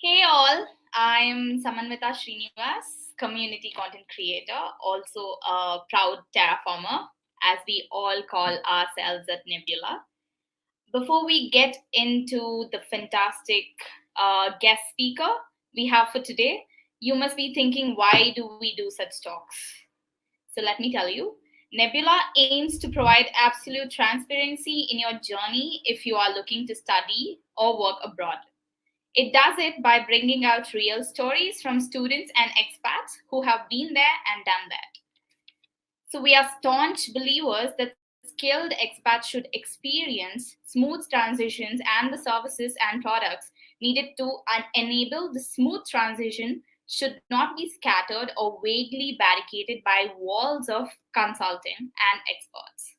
Hey all, I'm Samanvita Srinivas, community content creator, also a proud terraformer, as we all call ourselves at Nbyula. Before we get into the fantastic guest speaker we have for today, you must be thinking, why do we do such talks? So let me tell you, Nebula aims to provide absolute transparency in your journey if you are looking to study or work abroad. It does it by bringing out real stories from students and expats who have been there and done that. So, we are staunch believers that skilled expats should experience smooth transitions and the services and products needed to enable the smooth transition should not be scattered or vaguely barricaded by walls of consulting and experts.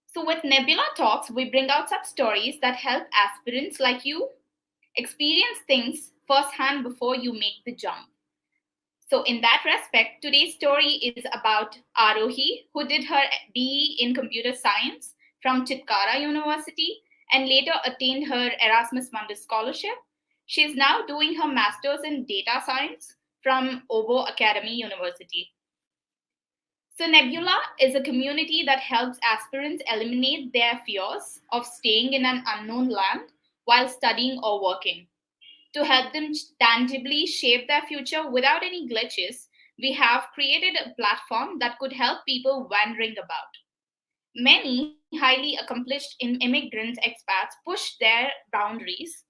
So, with Nebula Talks, we bring out such stories that help aspirants like you experience things firsthand before you make the jump. So, in that respect, today's story is about Arohi, who did her BE in computer science from Chitkara University and later attained her Erasmus Mundus Scholarship. She is now doing her master's in data science from Obo Academy University. So, Nebula is a community that helps aspirants eliminate their fears of staying in an unknown land while studying or working. To help them tangibly shape their future without any glitches, we have created a platform that could help people wondering about. Many highly accomplished immigrant expats push their boundaries,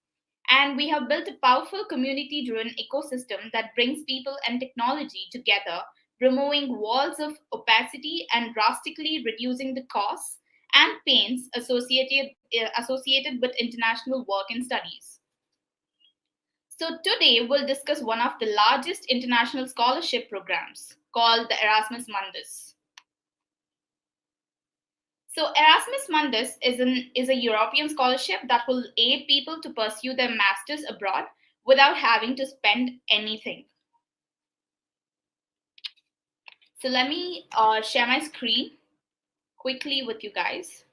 and we have built a powerful community driven ecosystem that brings people and technology together, removing walls of opacity and drastically reducing the costs and pains associated with international work and studies. So, today we'll discuss one of the largest international scholarship programs called the Erasmus Mundus. So, Erasmus Mundus is a European scholarship that will aid people to pursue their masters abroad without having to spend anything. So, let me share my screen quickly with you guys.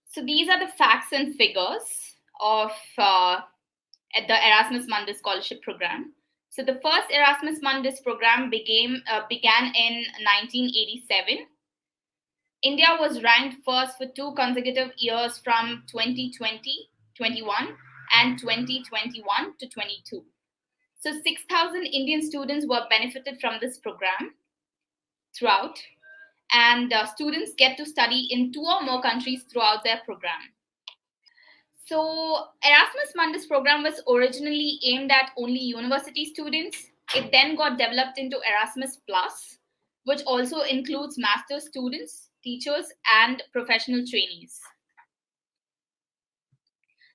So, these are the facts and figures of the Erasmus Mundus Scholarship Program. So the first Erasmus Mundus program began in 1987. India was ranked first for two consecutive years from 2020, 21 and 2021 to 22. So 6,000 Indian students were benefited from this program throughout, and students get to study in two or more countries throughout their program. So, Erasmus Mundus program was originally aimed at only university students. It then got developed into Erasmus Plus, which also includes master's students, teachers, and professional trainees.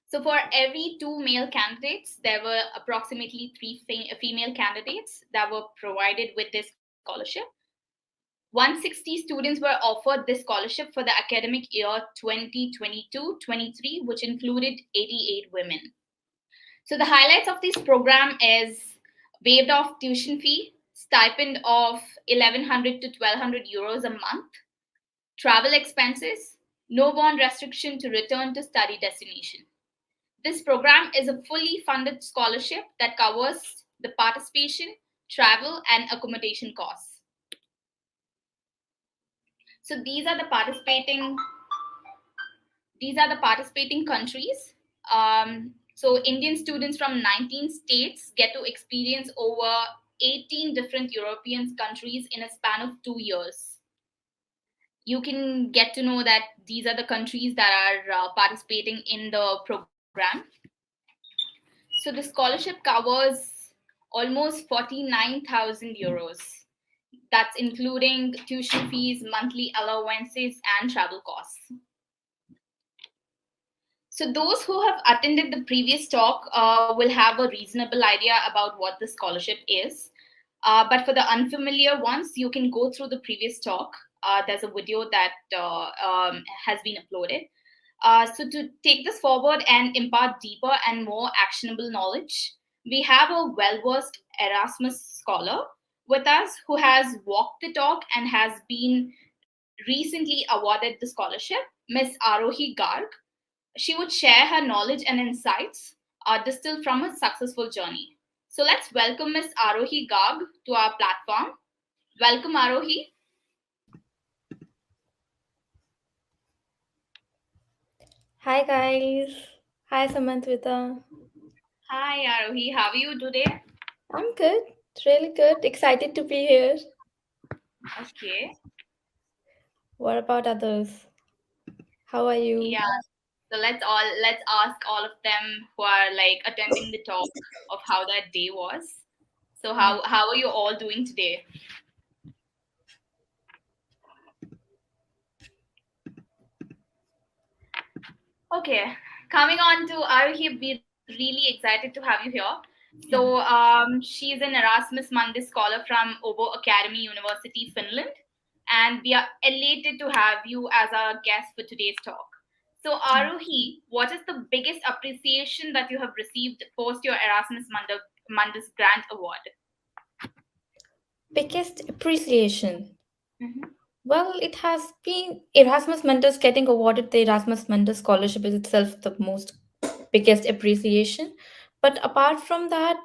So, for every two male candidates, there were approximately three female candidates that were provided with this scholarship. 160 students were offered this scholarship for the academic year 2022-23, which included 88 women. So the highlights of this program is waived off tuition fee, stipend of 1,100 to 1,200 euros a month, travel expenses, no bond restriction to return to study destination. This program is a fully funded scholarship that covers the participation, travel, and accommodation costs. So these are the participating countries. So Indian students from 19 states get to experience over 18 different European countries in a span of 2 years. You can get to know that these are the countries that are participating in the program. So the scholarship covers almost 49,000 euros. That's including tuition fees, monthly allowances, and travel costs. So those who have attended the previous talk will have a reasonable idea about what the scholarship is. But for the unfamiliar ones, you can go through the previous talk. There's a video that has been uploaded. So to take this forward and impart deeper and more actionable knowledge, we have a well-versed Erasmus scholar with us who has walked the talk and has been recently awarded the scholarship, Miss Arohi Garg. She would share her knowledge and insights distilled from a successful journey. So let's welcome Miss Arohi Garg to our platform. Welcome, Arohi. Hi guys. Hi Samanthvita. Hi, Arohi. How are you today? I'm good. Really good. Excited to be here. Okay. What about others? How are you? Yeah. So let's ask all of them who are like attending the talk of how that day was. So how are you all doing today? Okay, coming on to Arohi, we're really excited to have you here. So, Yeah. she's an Erasmus Mundus Scholar from Obo Academy University, Finland, and we are elated to have you as our guest for today's talk. So, Arohi, what is the biggest appreciation that you have received post your Mundus Grant Award? Biggest appreciation. Mhm. Well, it has been Erasmus Mundus getting awarded the Erasmus Mundus scholarship is itself the most biggest appreciation. But apart from that,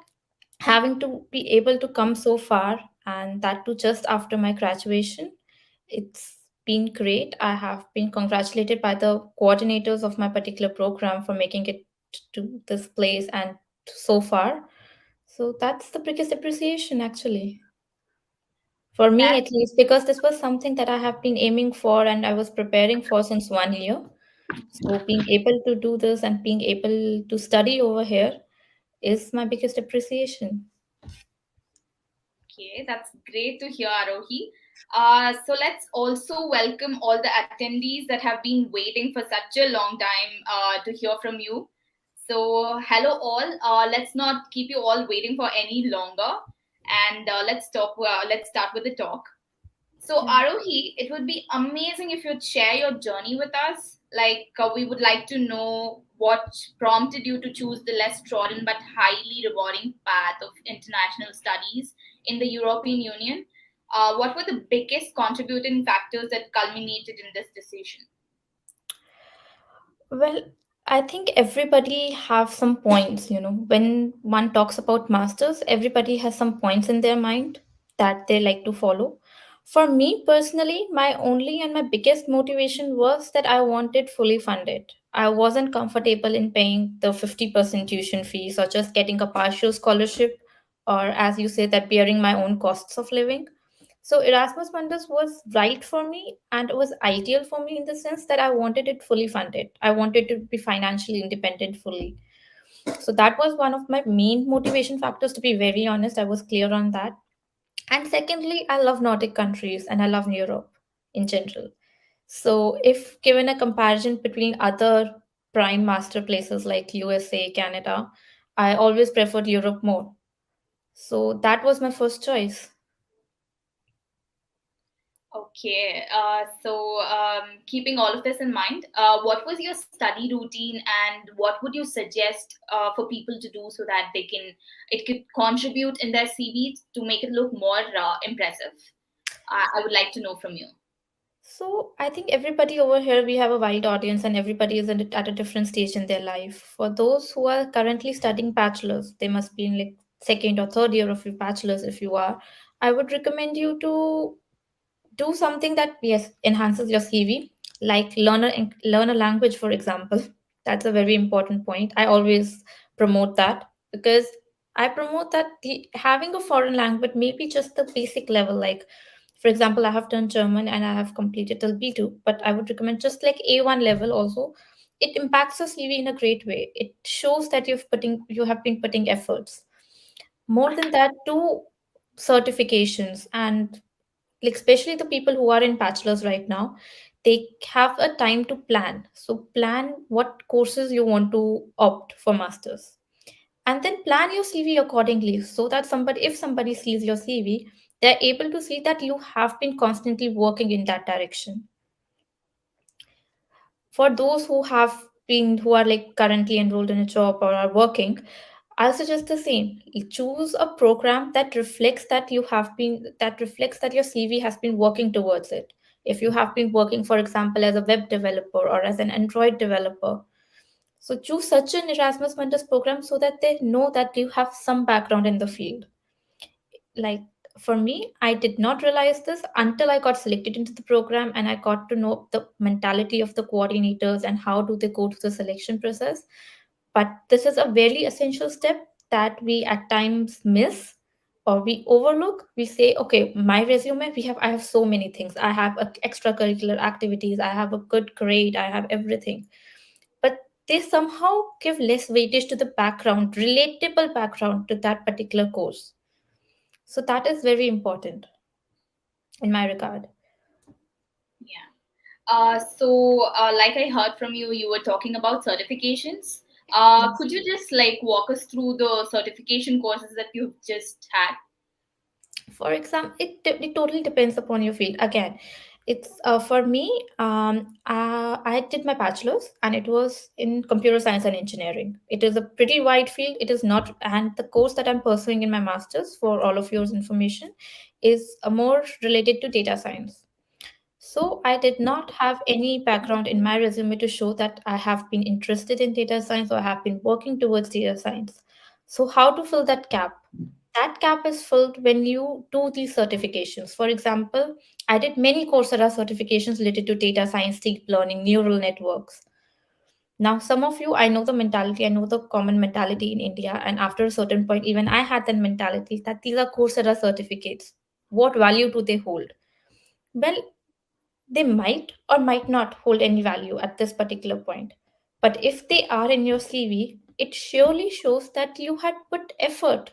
having to be able to come so far and that too just after my graduation, it's been great. I have been congratulated by the coordinators of my particular program for making it to this place and so far. So that's the biggest appreciation actually. For me That at least, because this was something that I have been aiming for and I was preparing for since 1 year. So being able to do this and being able to study over here is my biggest appreciation. Okay, that's great to hear, Arohi. So let's also welcome all the attendees that have been waiting for such a long time to hear from you. So, hello all. Let's not keep you all waiting for any longer, and let's talk. Let's start with the talk. So, Yeah. Arohi, it would be amazing if you'd share your journey with us. Like, we would like to know what prompted you to choose the less trodden but highly rewarding path of international studies in the European Union. What were the biggest contributing factors that culminated in this decision? Well, I think everybody have some points, when one talks about masters, everybody has some points in their mind that they like to follow. For me personally, my only and my biggest motivation was that I wanted fully funded. I wasn't comfortable in paying the 50% tuition fees or just getting a partial scholarship or as you say that bearing my own costs of living. So Erasmus Mundus was right for me and it was ideal for me in the sense that I wanted it fully funded. I wanted to be financially independent fully. So that was one of my main motivation factors, to be very honest. I was clear on that. And secondly, I love Nordic countries and I love Europe in general. So if given a comparison between other prime master places like USA, Canada, I always preferred Europe more. So that was my first choice. Okay, keeping all of this in mind, what was your study routine and what would you suggest for people to do so that it could contribute in their CV to make it look more impressive? I would like to know from you. So I think everybody over here, we have a wide audience and everybody is at a different stage in their life. For those who are currently studying bachelor's, they must be in like second or third year of your bachelor's if you are. I would recommend you to do something that yes enhances your CV, like learn a language, for example. That's a very important point. I always promote that because I promote that having a foreign language may be just the basic level. Like, for example, I have done German and I have completed till B2, but I would recommend just like A1 level also. It impacts your CV in a great way. It shows that you have been putting efforts. More than that, two certifications and like especially the people who are in bachelor's right now, they have a time to plan. So plan what courses you want to opt for masters and then plan your CV accordingly so that somebody if somebody sees your CV, they're able to see that you have been constantly working in that direction. For those who are like currently enrolled in a job or are working, I'll suggest the same. Choose a program that reflects that your CV has been working towards it. If you have been working, for example, as a web developer or as an Android developer, So choose such an Erasmus Mundus program so that they know that you have some background in the field. Like for me, I did not realize this until I got selected into the program and I got to know the mentality of the coordinators and how do they go to the selection process. But this is a very essential step that we at times miss or we overlook. We say, okay, my resume, I have so many things. I have extracurricular activities, I have a good grade, I have everything. But they somehow give less weightage to the background, relatable background to that particular course. So that is very important in my regard. Yeah. Like I heard from you, you were talking about certifications. Yes. Could you just like walk us through the certification courses that you've just had? For example, it totally depends upon your field. Again, it's for me. I did my bachelor's, and it was in computer science and engineering. It is a pretty wide field. It is not, and the course that I'm pursuing in my master's, for all of your information, is more related to data science. So I did not have any background in my resume to show that I have been interested in data science or have been working towards data science. So how to fill that gap? That gap is filled when you do these certifications. For example, I did many Coursera certifications related to data science, deep learning, neural networks. Now, some of you, I know the mentality, I know the common mentality in India, and after a certain point, even I had that mentality that these are Coursera certificates. What value do they hold? Well, they might or might not hold any value at this particular point. But if they are in your CV, it surely shows that you had put effort.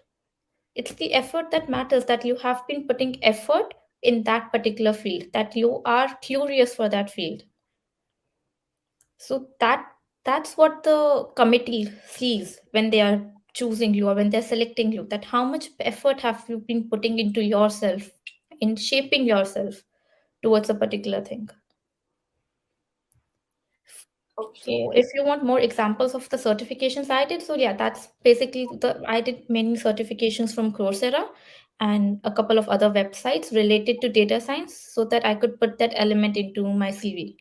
It's the effort that matters, that you have been putting effort in that particular field, that you are curious for that field. So that's what the committee sees when they are choosing you or when they're selecting you, that how much effort have you been putting into yourself, in shaping yourself towards a particular thing. Okay. So if you want more examples of the certifications I did, so yeah, that's basically the I did many certifications from Coursera and a couple of other websites related to data science so that I could put that element into my CV.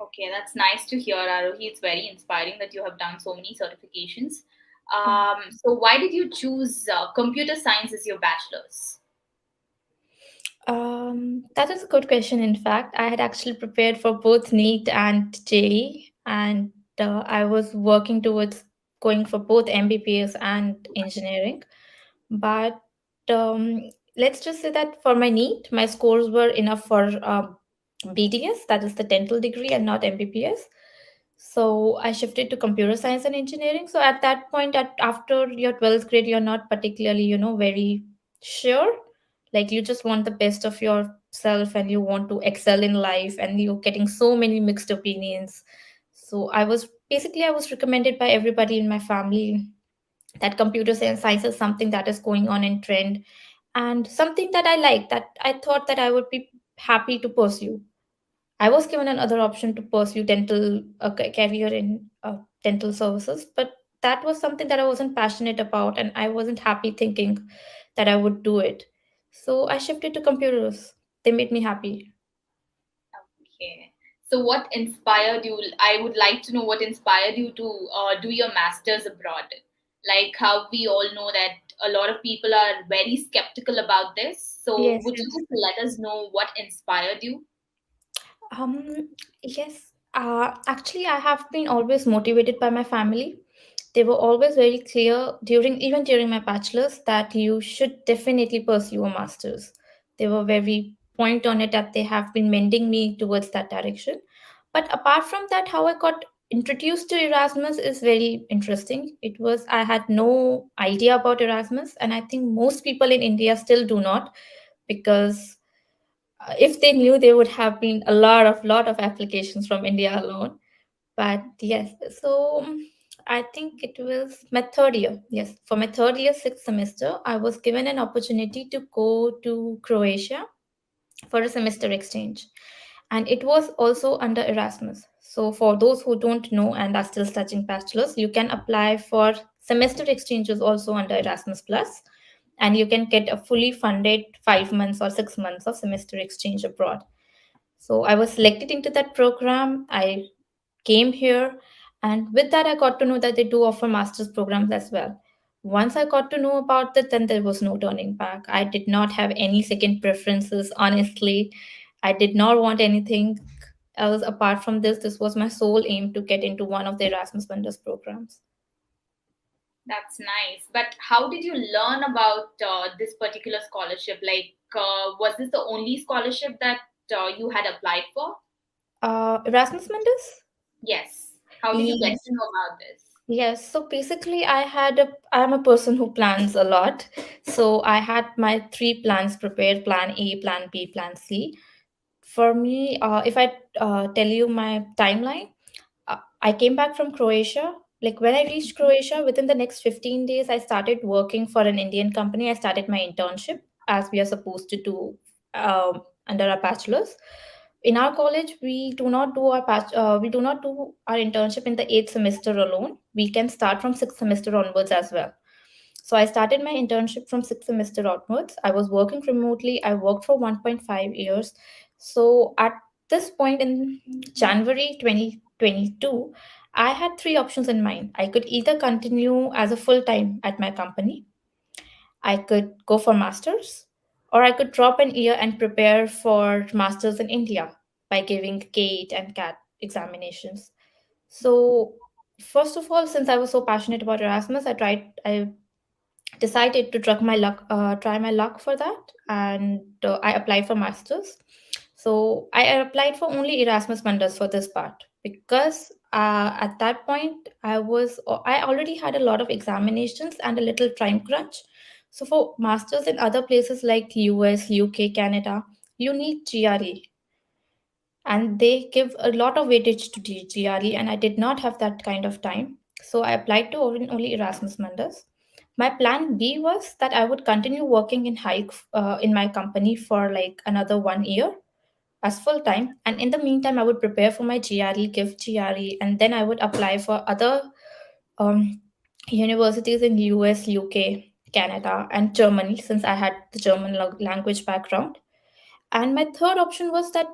Okay, that's nice to hear, Arohi. It's very inspiring that you have done so many certifications. Yeah. So why did you choose computer science as your bachelor's? That is a good question. In fact, I had actually prepared for both NEET and JEE, and I was working towards going for both MBPS and engineering. But um, let's just say that for my NEET, my scores were enough for BDS, that is the dental degree, and not MBPS. So I shifted to computer science and engineering. So at that point, after your 12th grade, you're not particularly, very sure. Like you just want the best of yourself and you want to excel in life, and you're getting so many mixed opinions. So I was recommended by everybody in my family that computer science is something that is going on in trend and something that I like, that I thought that I would be happy to pursue. I was given another option to pursue dental career in dental services, but that was something that I wasn't passionate about, and I wasn't happy thinking that I would do it. So I shifted to computers. They made me happy. Okay. So what inspired you? I would like to know what inspired you to do your master's abroad. Like how we all know that a lot of people are very skeptical about this. So Yes, would you yes. just let us know what inspired you? Um, yes. Actually, I have been always motivated by my family. They were always very clear even during my bachelor's that you should definitely pursue a master's. They were very point on it that they have been mending me towards that direction. But apart from that, how I got introduced to Erasmus is very interesting. I had no idea about Erasmus, and I think most people in India still do not, because if they knew, there would have been a lot of applications from India alone. But yes, so I think it was my third year. Yes, for my third year, sixth semester, I was given an opportunity to go to Croatia for a semester exchange, and it was also under Erasmus. So for those who don't know and are still studying bachelor's, you can apply for semester exchanges also under Erasmus Plus, and you can get a fully funded 5 months or 6 months of semester exchange abroad. So I was selected into that program. I came here, and with that, I got to know that they do offer master's programs as well. Once I got to know about it, then there was no turning back. I did not have any second preferences, honestly. I did not want anything else apart from this. This was my sole aim to get into one of the Erasmus Mundus programs. That's nice. But how did you learn about this particular scholarship? Like, was this the only scholarship that you had applied for? Erasmus Mundus? Yes. How did you get Yes. to know about this? Yes, so basically I'm a person who plans a lot. So I had my three plans prepared: plan A, plan B, plan C. For me, if I tell you my timeline, I came back from Croatia. Like when I reached Croatia, within the next 15 days, I started working for an Indian company. I started my internship as we are supposed to do under our bachelor's. In our college, we do not do our internship in the eighth semester alone. We can start from sixth semester onwards as well. So I started my internship from sixth semester onwards. I was working remotely. I worked for 1.5 years. So at this point in January 2022, I had three options in mind. I could either continue as a full time at my company, I could go for masters, or I could drop an year and prepare for masters in India by giving GATE and CAT examinations. So first of all, since I was so passionate about Erasmus, I decided to try my luck for that, and I applied for masters. So I applied for only Erasmus Mundus for this part because at that point I already had a lot of examinations and a little time crunch. So for masters in other places like US, UK, Canada, you need GRE, and they give a lot of weightage to GRE, and I did not have that kind of time. So I applied to only Erasmus Mundus. My plan B was that I would continue working in my company for like another 1 year as full time, and in the meantime, I would prepare for my GRE, give GRE, and then I would apply for other um, universities in US, UK, Canada, and Germany since I had the German language background. And my third option was that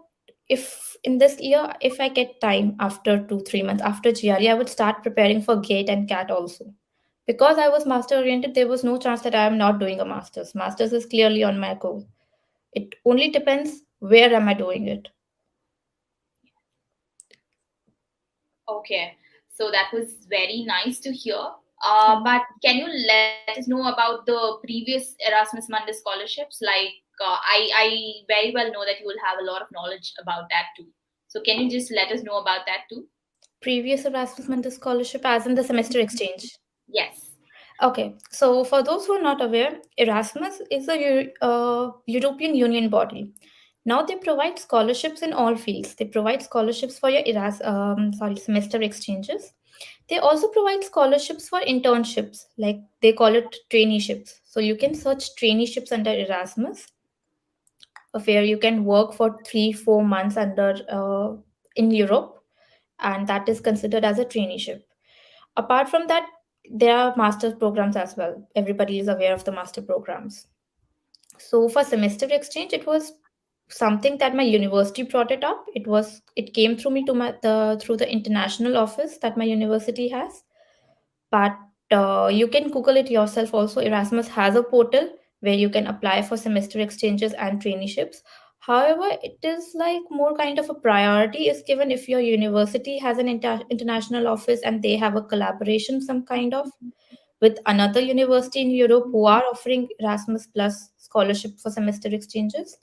if in this year, if I get time after 2, 3 months after GRE, I would start preparing for GATE and CAT also. Because I was master oriented, there was no chance that I am not doing a master's. Master's is clearly on my goal. It only depends where am I doing it. Okay. So that was very nice to hear. But can you let us know about the previous Erasmus Mundus scholarships? Like, I very well know that you will have a lot of knowledge about that too. So can you just let us know about that too? Previous Erasmus Mundus scholarship, as in the semester exchange. Yes. Okay, so for those who are not aware, Erasmus is a European Union body. Now they provide scholarships in all fields. They provide scholarships for your semester exchanges. They also provide scholarships for internships, like they call it traineeships. So you can search traineeships under Erasmus, where you can work for 3, 4 months under in Europe, and that is considered as a traineeship. Apart from that, there are master's programs as well. Everybody is aware of the master programs. So for semester exchange, it was something that my university brought it up. It came through me to through the international office that my university has. But you can Google it yourself also. Erasmus has a portal where you can apply for semester exchanges and traineeships. However, it is like more kind of a priority is given if your university has an international office and they have a collaboration, some kind of, with another university in Europe who are offering Erasmus Plus scholarship for semester exchanges.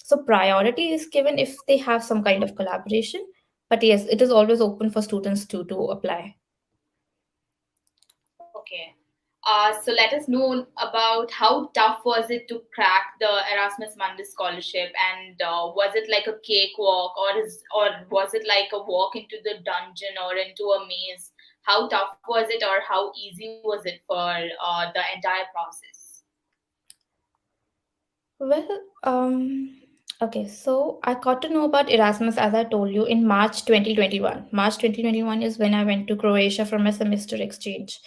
So priority is given if they have some kind of collaboration. But yes, it is always open for students to apply. Okay. So let us know about how tough was it to crack the Erasmus Mundus scholarship, and was it like a cakewalk, or was it like a walk into the dungeon or into a maze? How tough was it, or how easy was it for the entire process? Well, okay, so I got to know about Erasmus as I told you in March 2021. March 2021 is when I went to Croatia for my semester exchange.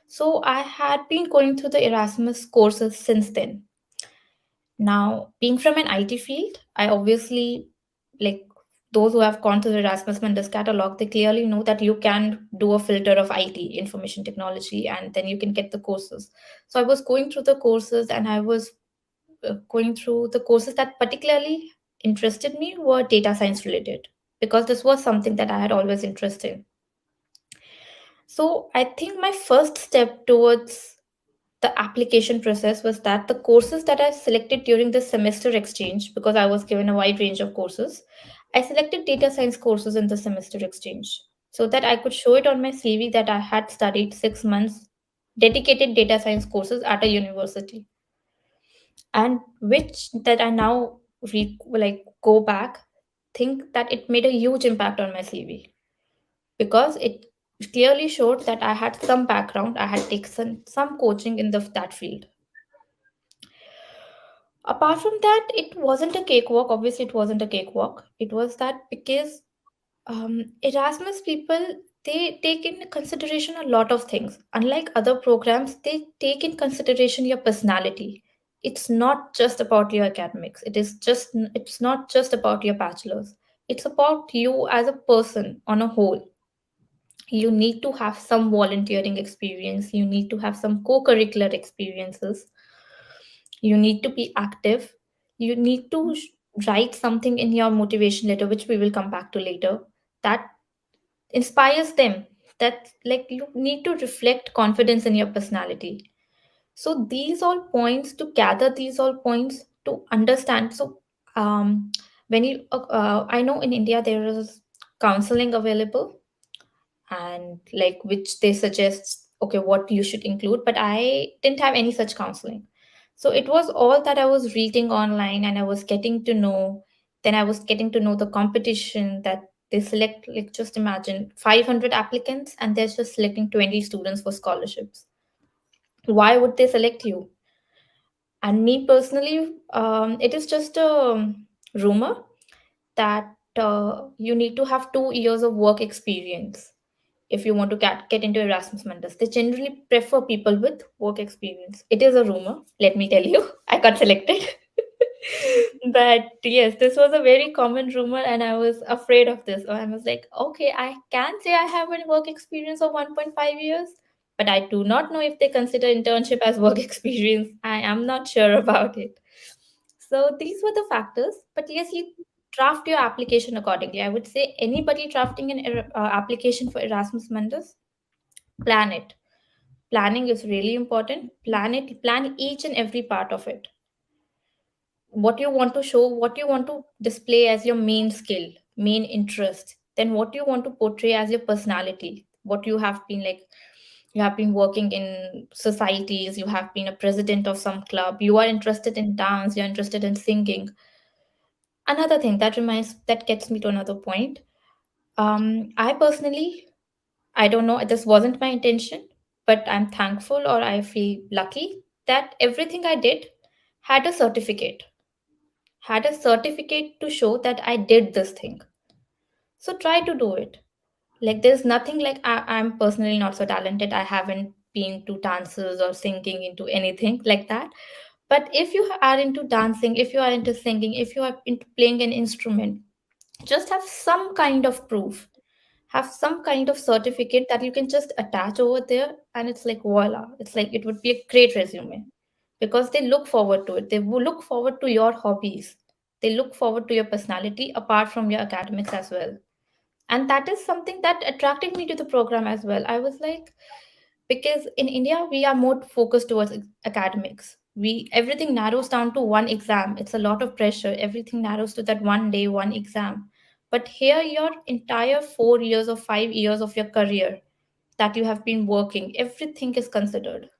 So I had been going through the Erasmus courses since then. Now, being from an IT field, I obviously like Those who have gone through the Erasmus Mundus catalog, they clearly know that you can do a filter of IT, information technology, and then you can get the courses. So I was going through the courses, and I was going through the courses that particularly interested me were data science related, because this was something that I had always interested in. So I think my first step towards the application process was that the courses that I selected during the semester exchange, because I was given a wide range of courses, I selected data science courses in the semester exchange so that I could show it on my CV that I had studied 6 months dedicated data science courses at a university, and which that I now go back, think that it made a huge impact on my CV, because it clearly showed that I had some background, I had taken some coaching in that field. Apart from that, it wasn't a cakewalk. Obviously, it wasn't a cakewalk. It was that because Erasmus people, they take in consideration a lot of things. Unlike other programs, they take in consideration your personality. It's not just about your academics. It's not just about your bachelor's. It's about you as a person on a whole. You need to have some volunteering experience. You need to have some co-curricular experiences. You need to be active. You need to write something in your motivation letter, which we will come back to later, that inspires them, that like you need to reflect confidence in your personality. So these all points, to gather these all points to understand. So when you I know in India there is counseling available, and like which they suggest okay what you should include, but I didn't have any such counseling. So it was all that I was reading online, and I was getting to know. Then I was getting to know the competition that they select, like just imagine 500 applicants and they're just selecting 20 students for scholarships. Why would they select you? And me personally, it is just a rumor that you need to have 2 years of work experience if you want to get into Erasmus Mundus. They generally prefer people with work experience. It is a rumor, let me tell you. I got selected. But yes, this was a very common rumor, and I was afraid of this. So I was like, okay, I can say I have a work experience of 1.5 years, but I do not know if they consider internship as work experience. I am not sure about it. So these were the factors. But yes, you draft your application accordingly. I would say anybody drafting an application for Erasmus Mundus, plan it. Planning is really important. Plan it, plan each and every part of it. What you want to show, what you want to display as your main skill, main interest, then what you want to portray as your personality, what you have been like. You have been working in societies, you have been a president of some club, you are interested in dance, you're interested in singing. Another thing that gets me to another point. I personally, I don't know, this wasn't my intention, but I'm thankful, or I feel lucky that everything I did had a certificate, to show that I did this thing. So try to do it. Like there's nothing like I'm personally not so talented. I haven't been to dances or singing into anything like that. But if you are into dancing, if you are into singing, if you are into playing an instrument, just have some kind of proof, have some kind of certificate that you can just attach over there, and it's like voila, it's like it would be a great resume, because they look forward to it, they will look forward to your hobbies, they look forward to your personality apart from your academics as well. And that is something that attracted me to the program as well. I was like, because in India we are more focused towards academics, we everything narrows down to one exam, it's a lot of pressure, everything narrows to that one day one exam. But here your entire 4 years or 5 years of your career that you have been working, everything is considered.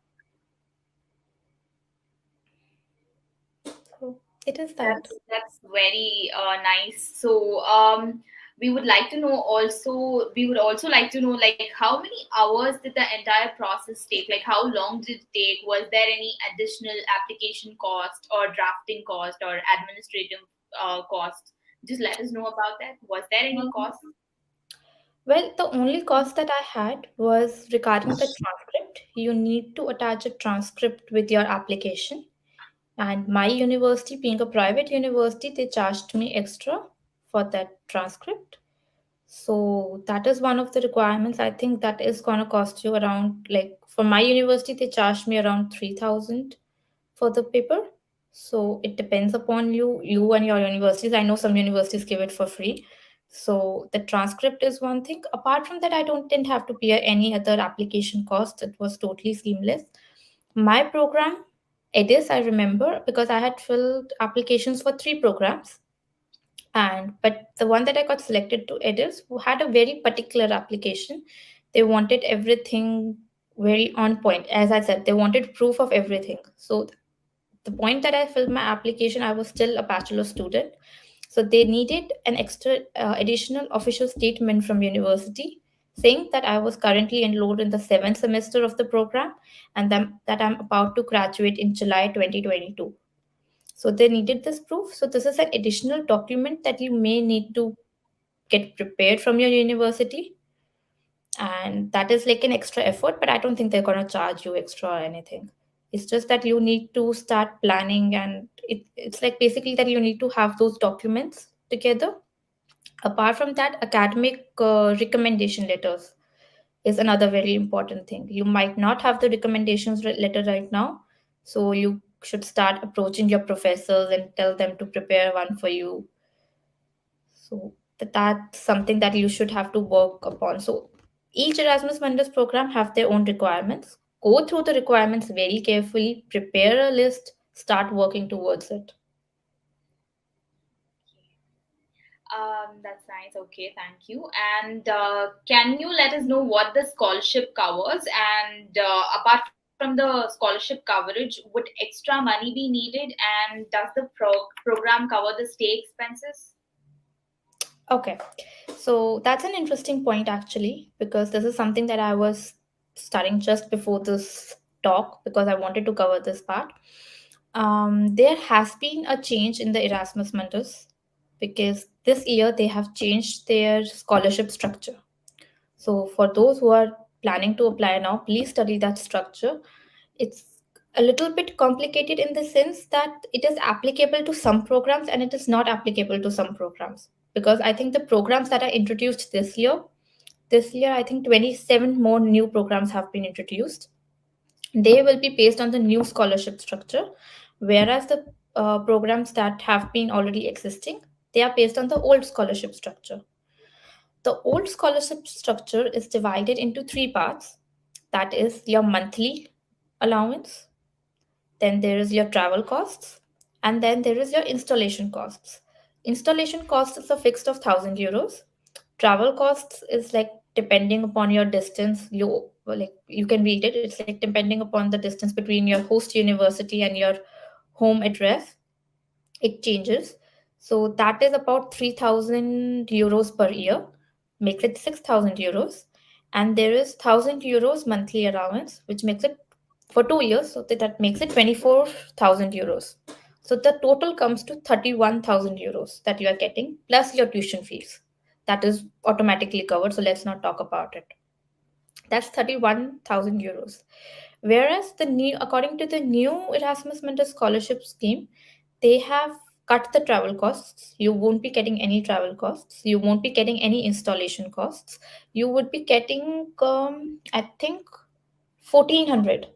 So it is that. That's very nice. So we would like to know also. We would also like to know like how many hours did the entire process take? Like how long did it take? Was there any additional application cost or drafting cost or administrative cost? Just let us know about that. Was there any cost? Well, the only cost that I had was regarding the transcript. You need to attach a transcript with your application. And my university, being a private university, they charged me extra for that transcript. So that is one of the requirements. I think that is gonna cost you around, like, for my university they charged me around 3,000 for the paper. So it depends upon you and your universities. I know some universities give it for free. So the transcript is one thing. Apart from that, I don't didn't have to pay any other application costs. It was totally seamless. My program, EDIS, I remember because I had filled applications for three programs, and but the one that I got selected to edit had a very particular application. They wanted everything very on point. As I said, they wanted proof of everything. So the point that I filled my application, I was still a bachelor student. So they needed an extra additional official statement from university saying that I was currently enrolled in the seventh semester of the program, and that I'm about to graduate in July 2022. So they needed this proof. So this is an additional document that you may need to get prepared from your university. And that is like an extra effort, but I don't think they're going to charge you extra or anything. It's just that you need to start planning, and it's like basically that you need to have those documents together. Apart from that, academic recommendation letters is another very important thing. You might not have the recommendations letter right now, so you should start approaching your professors and tell them to prepare one for you. So that's something that you should have to work upon. So each Erasmus Mundus program have their own requirements. Go through the requirements very carefully, prepare a list, start working towards it. That's nice. Okay, thank you. And can you let us know what the scholarship covers? And apart from the scholarship coverage, would extra money be needed? And does the program cover the stay expenses? Okay, so that's an interesting point actually, because this is something that I was studying just before this talk because I wanted to cover this part. There has been a change in the Erasmus Mundus because this year they have changed their scholarship structure. So for those who are planning to apply now, please study that structure. It's a little bit complicated in the sense that it is applicable to some programs and it is not applicable to some programs. Because I think the programs that are introduced this year, I think 27 more new programs have been introduced. They will be based on the new scholarship structure, whereas the programs that have been already existing, they are based on the old scholarship structure. The old scholarship structure is divided into three parts. That is your monthly allowance, then there is your travel costs, and then there is your installation costs. Installation cost is a fixed of 1,000 euros. Travel costs is like depending upon your distance. You can read it. It's like depending upon the distance between your host university and your home address, it changes. So that is about 3,000 euros per year, makes it 6,000 euros. And there is 1,000 euros monthly allowance, which makes it for 2 years. So that makes it 24,000 euros. So the total comes to 31,000 euros that you are getting plus your tuition fees. That is automatically covered. So let's not talk about it. That's 31,000 euros. Whereas according to the new Erasmus Mundus scholarship scheme, they have cut the travel costs. You won't be getting any travel costs. You won't be getting any installation costs. You would be getting, I think, 1400,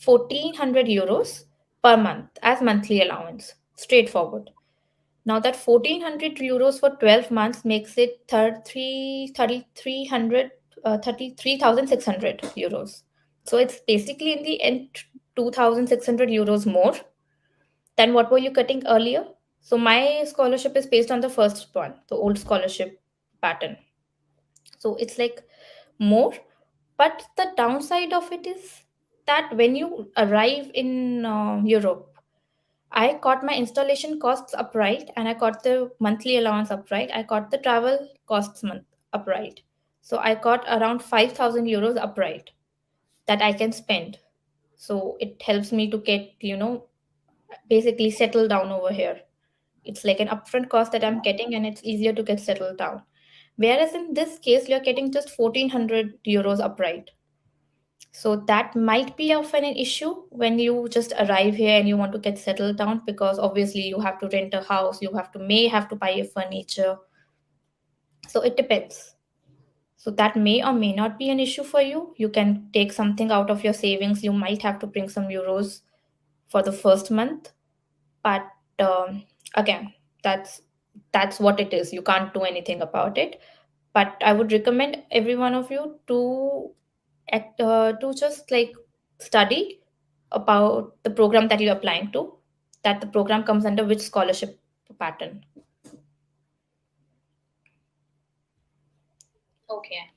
1400 euros per month as monthly allowance. Straightforward. Now that 1400 euros for 12 months makes it 33,600 euros. So it's basically in the end 2,600 euros more than what were you getting earlier. So my scholarship is based on the first one, the old scholarship pattern. So it's like more, but the downside of it is that when you arrive in Europe, I got my installation costs upright and I got the monthly allowance upright. I got the travel costs month upright. So I got around 5,000 euros upright that I can spend. So it helps me to get, basically settle down over here. It's like an upfront cost that I'm getting and it's easier to get settled down. Whereas in this case, you're getting just 1,400 euros upright. So that might be often an issue when you just arrive here and you want to get settled down, because obviously you have to rent a house, you may have to buy a furniture. So it depends. So that may or may not be an issue for you. You can take something out of your savings. You might have to bring some euros for the first month, but um, again, that's that's what it is. You can't do anything about it. But I would recommend every one of you to to just like study about the program that you're applying to, that the program comes under which scholarship pattern. Okay.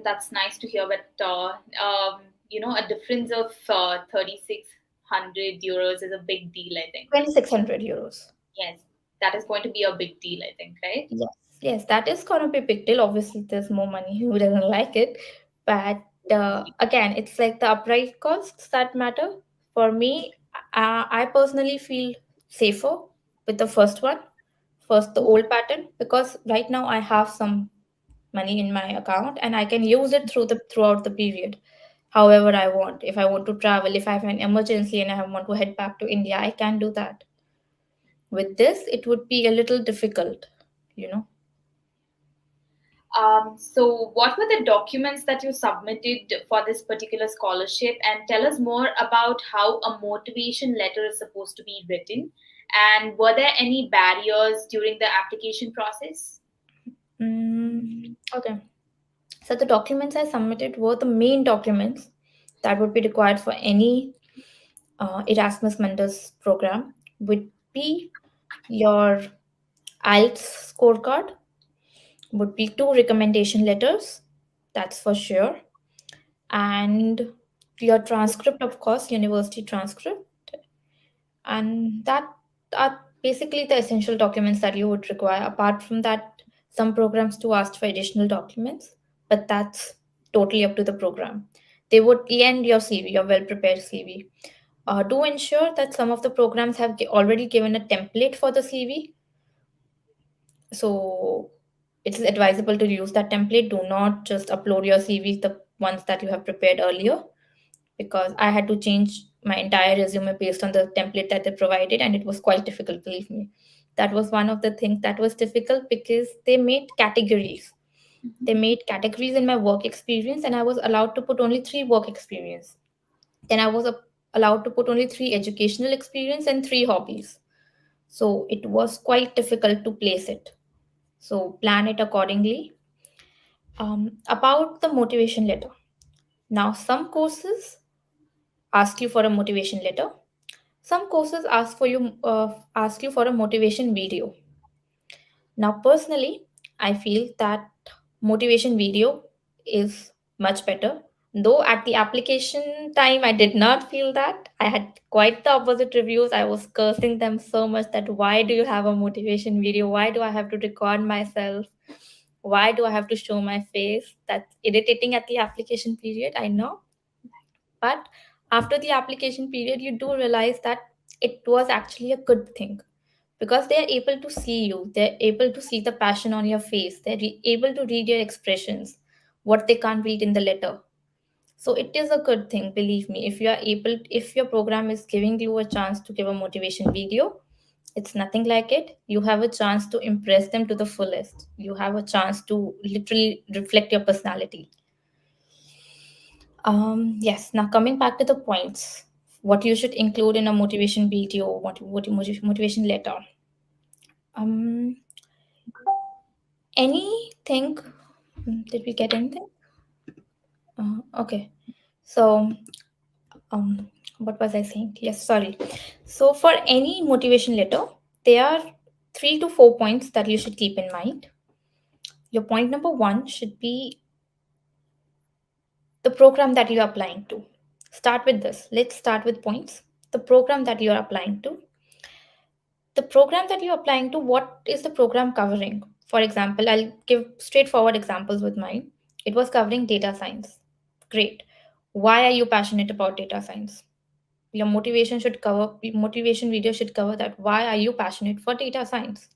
That's nice to hear, but a difference of 3,600 euros is a big deal, I think. 2600 euros. Yes, that is going to be a big deal, I think, right? Yes, yes, that is gonna be a big deal. Obviously, there's more money. Who doesn't like it? But again, it's like the upright costs that matter. For me, I personally feel safer with the first one, first the old pattern, because right now I have some money in my account and I can use it throughout the period, however I want. If I want to travel, if I have an emergency and I want to head back to India, I can do that. With this, it would be a little difficult, you know. So, what were the documents that you submitted for this particular scholarship? And tell us more about how a motivation letter is supposed to be written. And were there any barriers during the application process? Okay. So the documents I submitted were the main documents that would be required for any Erasmus Mundus program. Would be your IELTS scorecard, would be two recommendation letters, that's for sure, and your transcript, of course, university transcript, and that are basically the essential documents that you would require. Apart from that, some programs do ask for additional documents, but that's totally up to the program. They would end your CV, your well prepared CV. Do ensure that some of the programs have already given a template for the CV, so it's advisable to use that template. Do not just upload your CVs, the ones that you have prepared earlier, because I had to change my entire resume based on the template that they provided, and it was quite difficult, believe me. That was one of the things that was difficult because they made categories. They made categories in my work experience, and I was allowed to put only three work experience. Then I was allowed to put only three educational experience and three hobbies. So it was quite difficult to place it. So plan it accordingly. About the motivation letter. Now, some courses ask you for a motivation letter. Some courses ask you for a motivation video. Now, personally, I feel that motivation video is much better. Though at the application time, I did not feel that. I had quite the opposite reviews. I was cursing them so much that why do you have a motivation video? Why do I have to record myself? Why do I have to show my face? That's irritating at the application period, I know. But after the application period, you do realize that it was actually a good thing, because they are able to see you, they're able to see the passion on your face, they're able to read your expressions, what they can't read in the letter. So it is a good thing, believe me. If you are able, if your program is giving you a chance to give a motivation video, it's nothing like it. You have a chance to impress them to the fullest. You have a chance to literally reflect your personality. Yes, now coming back to the points, what you should include in a motivation video, what motivation letter. Um, Anything? Did we get anything? Okay. So, um, what was I saying? Yes, sorry. So, for any motivation letter, there are 3 to 4 points that you should keep in mind. Your point number one should be the program that you are applying to. Start with this. Let's start with points. The program that you are applying to. The program that you're applying to, what is the program covering? For example, I'll give straightforward examples with mine. It was covering data science. Great. Why are you passionate about data science? Your motivation video should cover that. Why are you passionate for data science?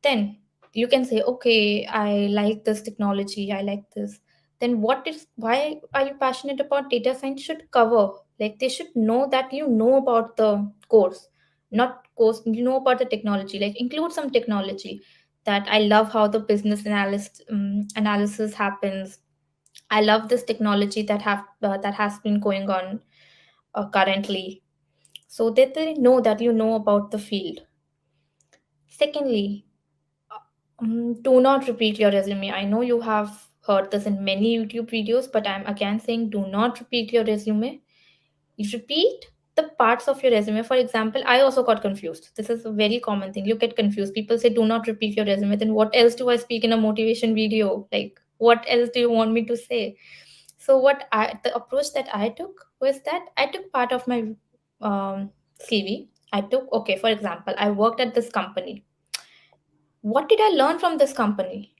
Then you can say, okay, I like this technology, I like this. Then what is, why are you passionate about data science should cover, like they should know that you know about the course, not course, you know about the technology, like include some technology. that I love how the business analysis happens. I love this technology that has been going on currently, so that they know that you know about the field. Secondly, do not repeat your resume. I know you have heard this in many YouTube videos, but I'm again saying do not repeat your resume. You repeat the parts of your resume. For example, I also got confused. This is a very common thing. You get confused. People say do not repeat your resume. Then what else do I speak in a motivation video? Like, what else do you want me to say? So the approach that I took was that I took part of my CV. I took, okay, for example, I worked at this company. What did I learn from this company?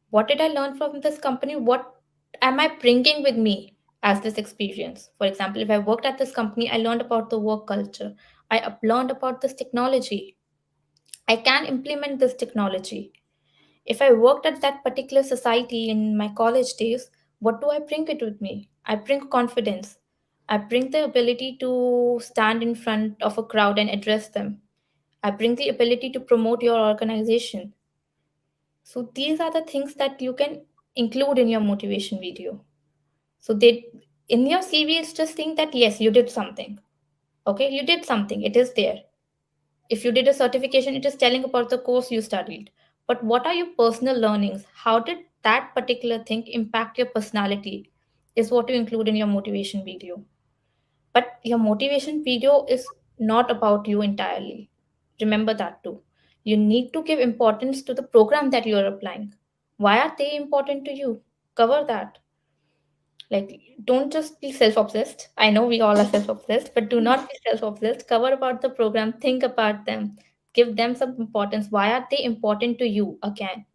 What did I learn from this company? What am I bringing with me as this experience? For example, if I worked at this company, I learned about the work culture. Learned about this technology. I can implement this technology. If I worked at that particular society in my college days, what do I bring it with me? I bring confidence. I bring the ability to stand in front of a crowd and address them. I bring the ability to promote your organization. So these are the things that you can include in your motivation video. So they in your CV it's just saying that yes, you did something. Okay, you did something. It is there. If you did a certification, it is telling about the course you studied. But what are your personal learnings? How did that particular thing impact your personality? Is what you include in your motivation video. But your motivation video is not about you entirely. Remember that too. You need to give importance to the program that you are applying. Why are they important to you? Cover that. Like, don't just be self obsessed. I know we all are self obsessed, but do not be self obsessed. Cover about the program, think about them, give them some importance. Why are they important to you? Again,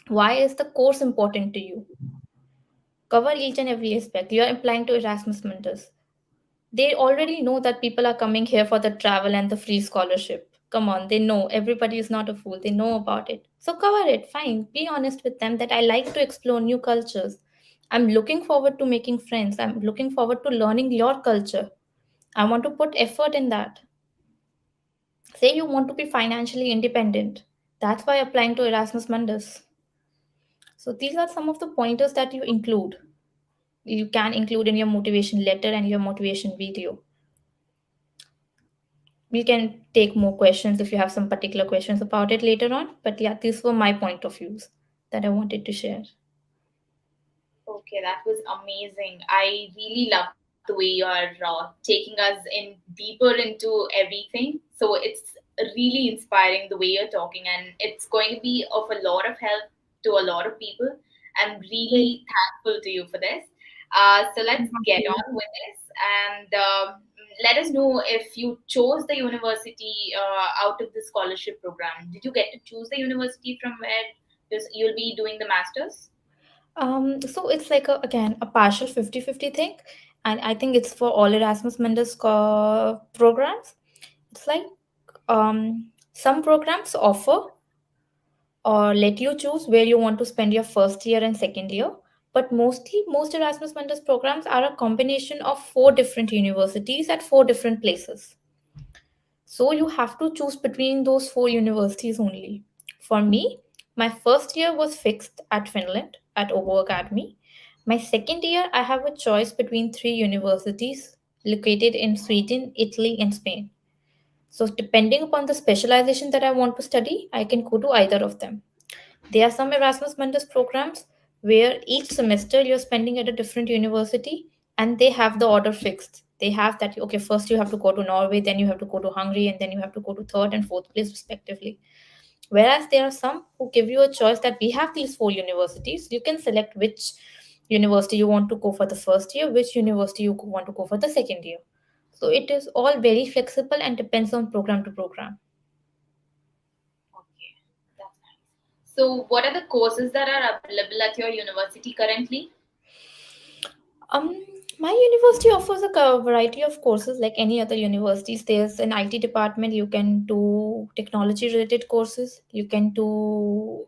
why is the course important to you? Cover each and every aspect. You are applying to Erasmus Mundus. They already know that people are coming here for the travel and the free scholarship. Come on, they know. Everybody is not a fool. They know about it. So cover it. Fine. Be honest with them that I like to explore new cultures. I'm looking forward to making friends. I'm looking forward to learning your culture. I want to put effort in that. Say you want to be financially independent. That's why applying to Erasmus Mundus. So these are some of the pointers that you can include in your motivation letter and your motivation video. We can take more questions if you have some particular questions about it later on. But yeah, these were my point of views that I wanted to share. Okay, that was amazing. I really love the way you are taking us in deeper into everything. So it's really inspiring the way you're talking, and it's going to be of a lot of help to a lot of people. I'm Great. really thankful to you for this. So let's Thank get you. on with this, and let us know if you chose the university out of the scholarship program. Did you get to choose the university from where you'll be doing the masters? So it's like again a partial 50-50 thing, and I think it's for all Erasmus Mundus programs. It's like some programs offer or let you choose where you want to spend your first year and second year. But mostly, most Erasmus Mundus programs are a combination of four different universities at four different places. So you have to choose between those four universities only. For me, my first year was fixed at Finland at Åbo Academy. My second year, I have a choice between three universities located in Sweden, Italy, and Spain. So, depending upon the specialization that I want to study, I can go to either of them. There are some Erasmus Mundus programs where each semester you're spending at a different university and they have the order fixed. They have that, okay, first you have to go to Norway, then you have to go to Hungary, and then you have to go to third and fourth place, respectively. Whereas there are some who give you a choice that we have these four universities. You can select which university you want to go for the first year, which university you want to go for the second year. So it is all very flexible and depends on program to program. Okay, that's nice. So, what are the courses that are available at your university currently? Um, my university offers a variety of courses like any other universities. There's an IT department. You can do technology related courses. You can do.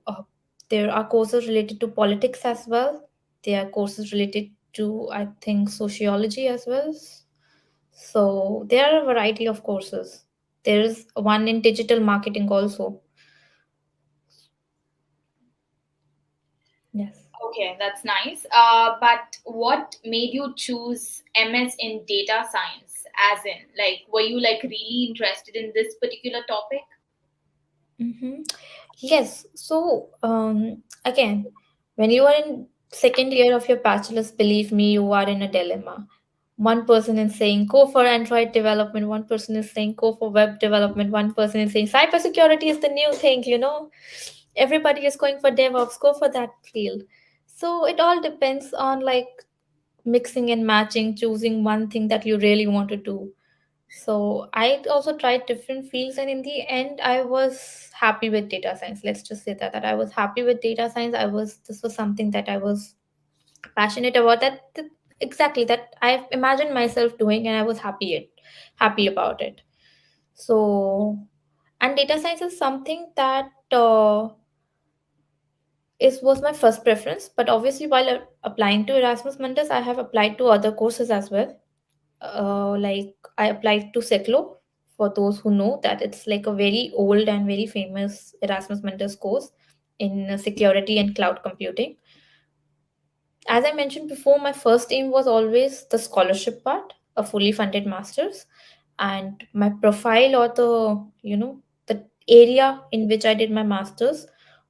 There are courses related to politics as well. There are courses related to, I think, sociology as well. So there are a variety of courses. There is one in digital marketing also. Yes. Okay, that's nice. But what made you choose MS in data science? As in, like, were you like really interested in this particular topic? Mm-hmm. Yes. So, again, when you are in second year of your bachelor's, believe me, you are in a dilemma. One person is saying go for Android development, one person is saying go for web development, one person is saying cybersecurity is the new thing, Everybody is going for DevOps, go for that field. So it all depends on like mixing and matching, choosing one thing that you really want to do. So I also tried different fields, and in the end, I was happy with data science. Let's just say that I was happy with data science. This was something that I was passionate about. Exactly that I imagined myself doing, and I was happy about it. So, and data science is something that is was my first preference. But obviously, while applying to Erasmus Mundus, I have applied to other courses as well. Like I applied to Seclo. For those who know that, it's like a very old and very famous Erasmus Mundus course in security and cloud computing. As I mentioned before, my first aim was always the scholarship part, a fully funded master's, and my profile or the area in which I did my master's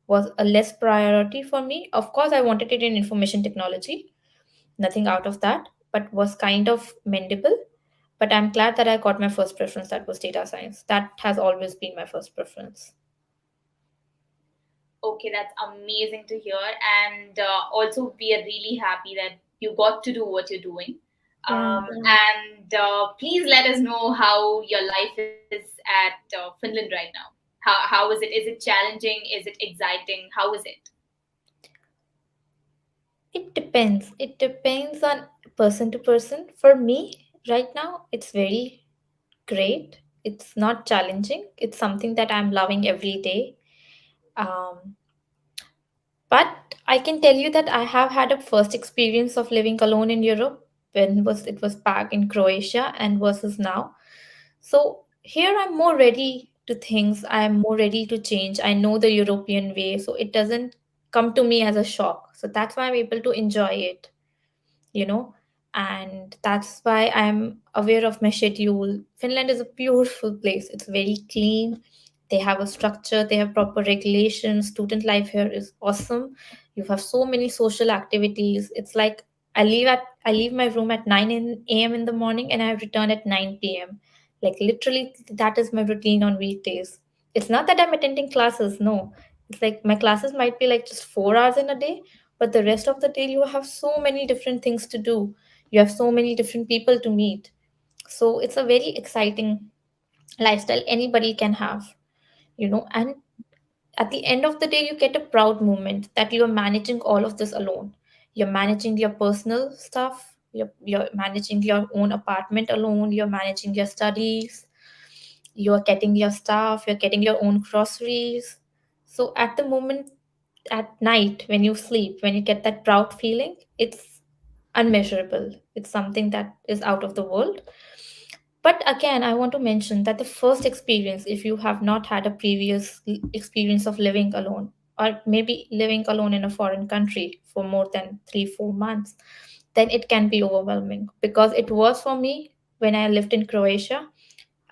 was a less priority for me. Of course, I wanted it in information technology, nothing out of that, but was kind of mendable. But I'm glad that I got my first preference, that was data science. That has always been my first preference. Okay, that's amazing to hear. And also, we are really happy that you got to do what you're doing. Yeah. And please let us know how your life is at Finland right now. How is it? Is it challenging? Is it exciting? How is it? It depends. It depends on person to person. For me, right now, it's very great. It's not challenging. It's something that I'm loving every day. Um, but I can tell you that I have had a first experience of living alone in Europe when was it was back in Croatia and versus now. So here I'm more ready to things. I'm more ready to change. I know the European way, so it doesn't come to me as a shock. So that's why I'm able to enjoy it, you know and that's why I'm aware of my schedule. Finland is a beautiful place. It's very clean. They have a structure, they have proper regulations. Student life here is awesome. You have so many social activities. It's like I leave my room at 9 a.m. in the morning and I return at 9 p.m. Like literally that is my routine on weekdays. It's not that I'm attending classes, no. It's like my classes might be like just 4 hours in a day, but the rest of the day you have so many different things to do. You have so many different people to meet. So it's a very exciting lifestyle anybody can have. And at the end of the day you get a proud moment that you are managing all of this alone. You're managing your personal stuff, you're managing your own apartment alone, you're managing your studies, you're getting your stuff, you're getting your own groceries. So at the moment, at night when you sleep, when you get that proud feeling, it's unmeasurable. It's something that is out of the world. But again, I want to mention that the first experience, if you have not had a previous experience of living alone, or maybe living alone in a foreign country for more than 3 4 months, then it can be overwhelming, because it was for me when I lived in Croatia.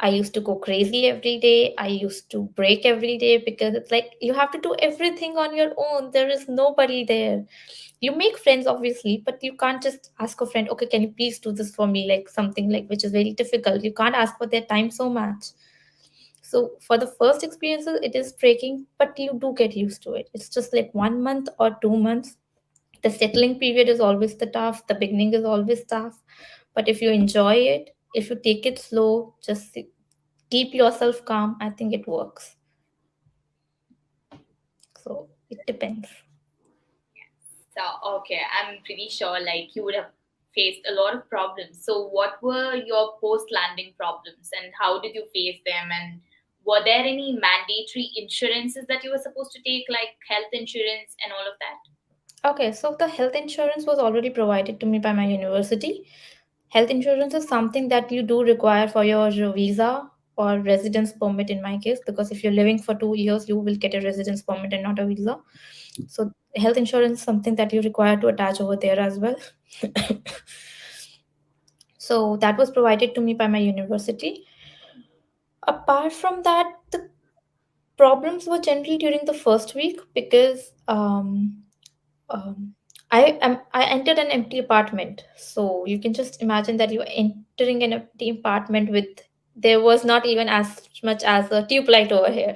I used to go crazy every day. I used to break every day because it's like you have to do everything on your own. There is nobody there. You make friends, obviously, but you can't just ask a friend, okay, can you please do this for me? Like something like which is very difficult. You can't ask for their time so much. So for the first experiences, it is breaking, but you do get used to it. It's just like 1 month or 2 months. The settling period is always the tough. The beginning is always tough. But if you enjoy it, if you take it slow, just keep yourself calm, I think it works. So it depends. So, okay, I'm pretty sure like you would have faced a lot of problems. So, what were your post-landing problems and how did you face them? And were there any mandatory insurances that you were supposed to take, like health insurance and all of that? Okay, so the health insurance was already provided to me by my university. Health insurance is something that you do require for your visa or residence permit in my case, because if you're living for 2 years, you will get a residence permit and not a visa. So health insurance is something that you require to attach over there as well. So that was provided to me by my university. Apart from that, the problems were generally during the first week because um, I entered an empty apartment. So you can just imagine that you're entering an empty apartment with, there was not even as much as a tube light over here.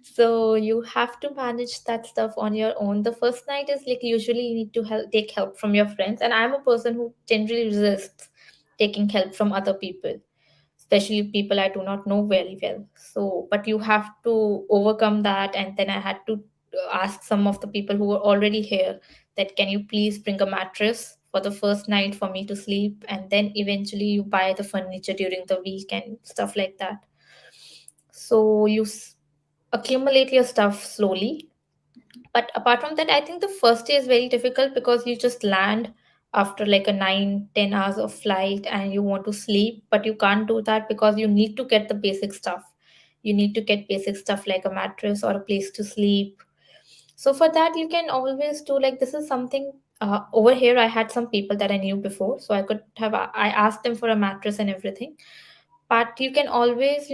So you have to manage that stuff on your own. The first night is like usually you need to take help from your friends, and I'm a person who generally resists taking help from other people, especially people I do not know very well. So, but you have to overcome that, and then I had to ask some of the people who were already here that can you please bring a mattress for the first night for me to sleep, and then eventually you buy the furniture during the week and stuff like that. So you accumulate your stuff slowly. But apart from that, I think the first day is very difficult because you just land after like a 9-10 hours of flight and you want to sleep, but you can't do that because you need to get the basic stuff. You need to get basic stuff like a mattress or a place to sleep. So for that, you can always do like this is something. Over here, I had some people that I knew before, so I asked them for a mattress and everything. But you can always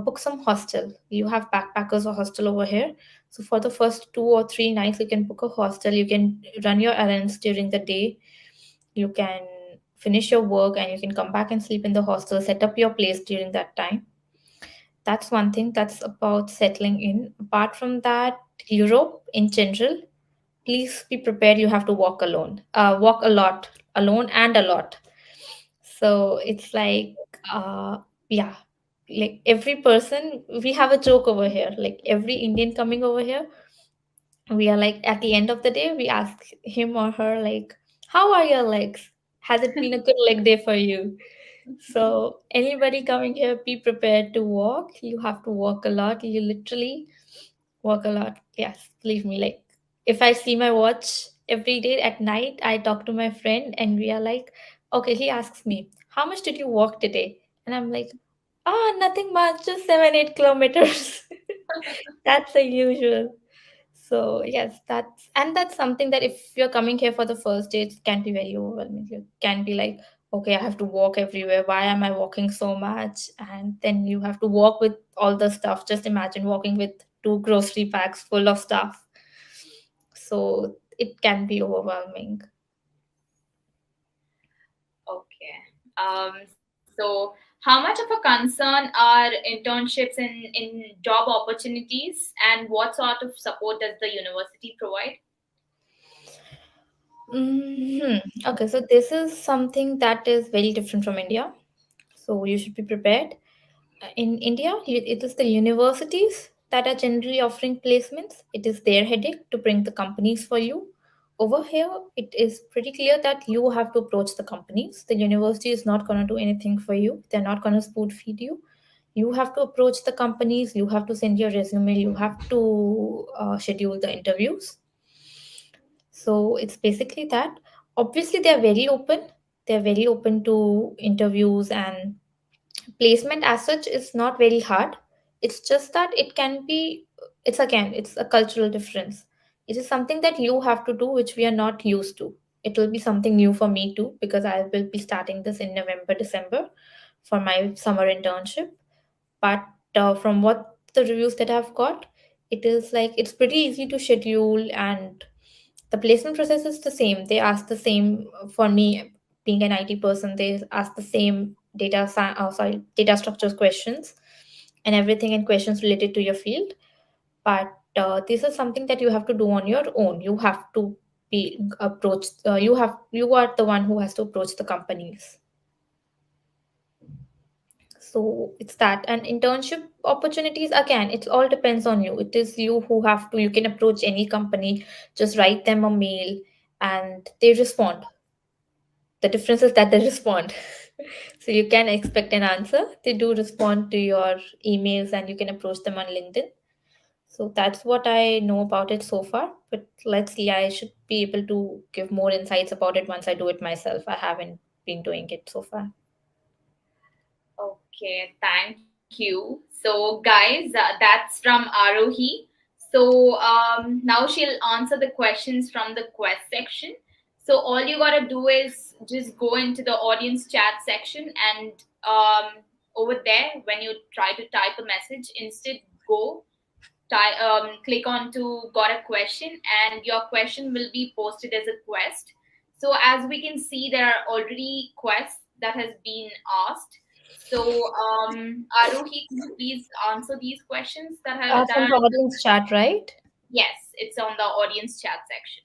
book some hostel. You have backpackers or hostel over here. So for the first 2 or 3 nights you can book a hostel. You can run your errands during the day. You can finish your work and you can come back and sleep in the hostel, set up your place during that time. That's one thing that's about settling in. Apart from that, Europe in general, please be prepared. You have to walk a lot, alone and a lot. So it's like, yeah, like every person, we have a joke over here. Like every Indian coming over here, we are like, at the end of the day, we ask him or her, like, how are your legs? Has it been a good leg day for you? So, anybody coming here, be prepared to walk. You have to walk a lot. You literally walk a lot. Yes, believe me. Like, if I see my watch every day at night, I talk to my friend and we are like, okay, he asks me, how much did you walk today? And I'm like, nothing much, just 7-8 kilometers. That's the usual. So yes, that's something that if you're coming here for the first day, it can be very overwhelming. You can be like, okay, I have to walk everywhere. Why am I walking so much? And then you have to walk with all the stuff. Just imagine walking with two grocery bags full of stuff. So it can be overwhelming. Okay. So how much of a concern are internships in job opportunities, and what sort of support does the university provide? Okay, so this is something that is very different from India. So you should be prepared. In India, it is the universities that are generally offering placements. It is their headache to bring the companies for you. Over here, it is pretty clear that you have to approach the companies. The university is not going to do anything for you, they're not going to spoon feed you. You have to approach the companies, you have to send your resume, you have to schedule the interviews. So it's basically that. Obviously, they're very open. They're very open to interviews, and placement as such is not very hard. It's just that it can be, it's again, it's a cultural difference. It is something that you have to do which we are not used to. It will be something new for me too because I will be starting this in November December for my summer internship. But from what the reviews that I've got, it is like it's pretty easy to schedule, and the placement process is the same. They ask the same for me being an IT person. They ask the same data structures questions and everything and questions related to your field. But this is something that you have to do on your own. You have to be approached. You are the one who has to approach the companies. So it's that. And internship opportunities, again, it all depends on you. It is you who have to, you can approach any company, just write them a mail and they respond. The difference is that they respond. So you can expect an answer. They do respond to your emails and you can approach them on LinkedIn. So that's what I know about it so far. But let's see, I should be able to give more insights about it once I do it myself. I haven't been doing it so far. Okay, thank you. So, guys, that's from Arohi. So now she'll answer the questions from the quest section. So all you gotta do is just go into the audience chat section, and over there, when you try to type a message, instead go click on to got a question, and your question will be posted as a quest. So as we can see, there are already quests that has been asked. So Arohi, can you please answer these questions that From are, the audience chat, right? yes, it's on the audience chat section.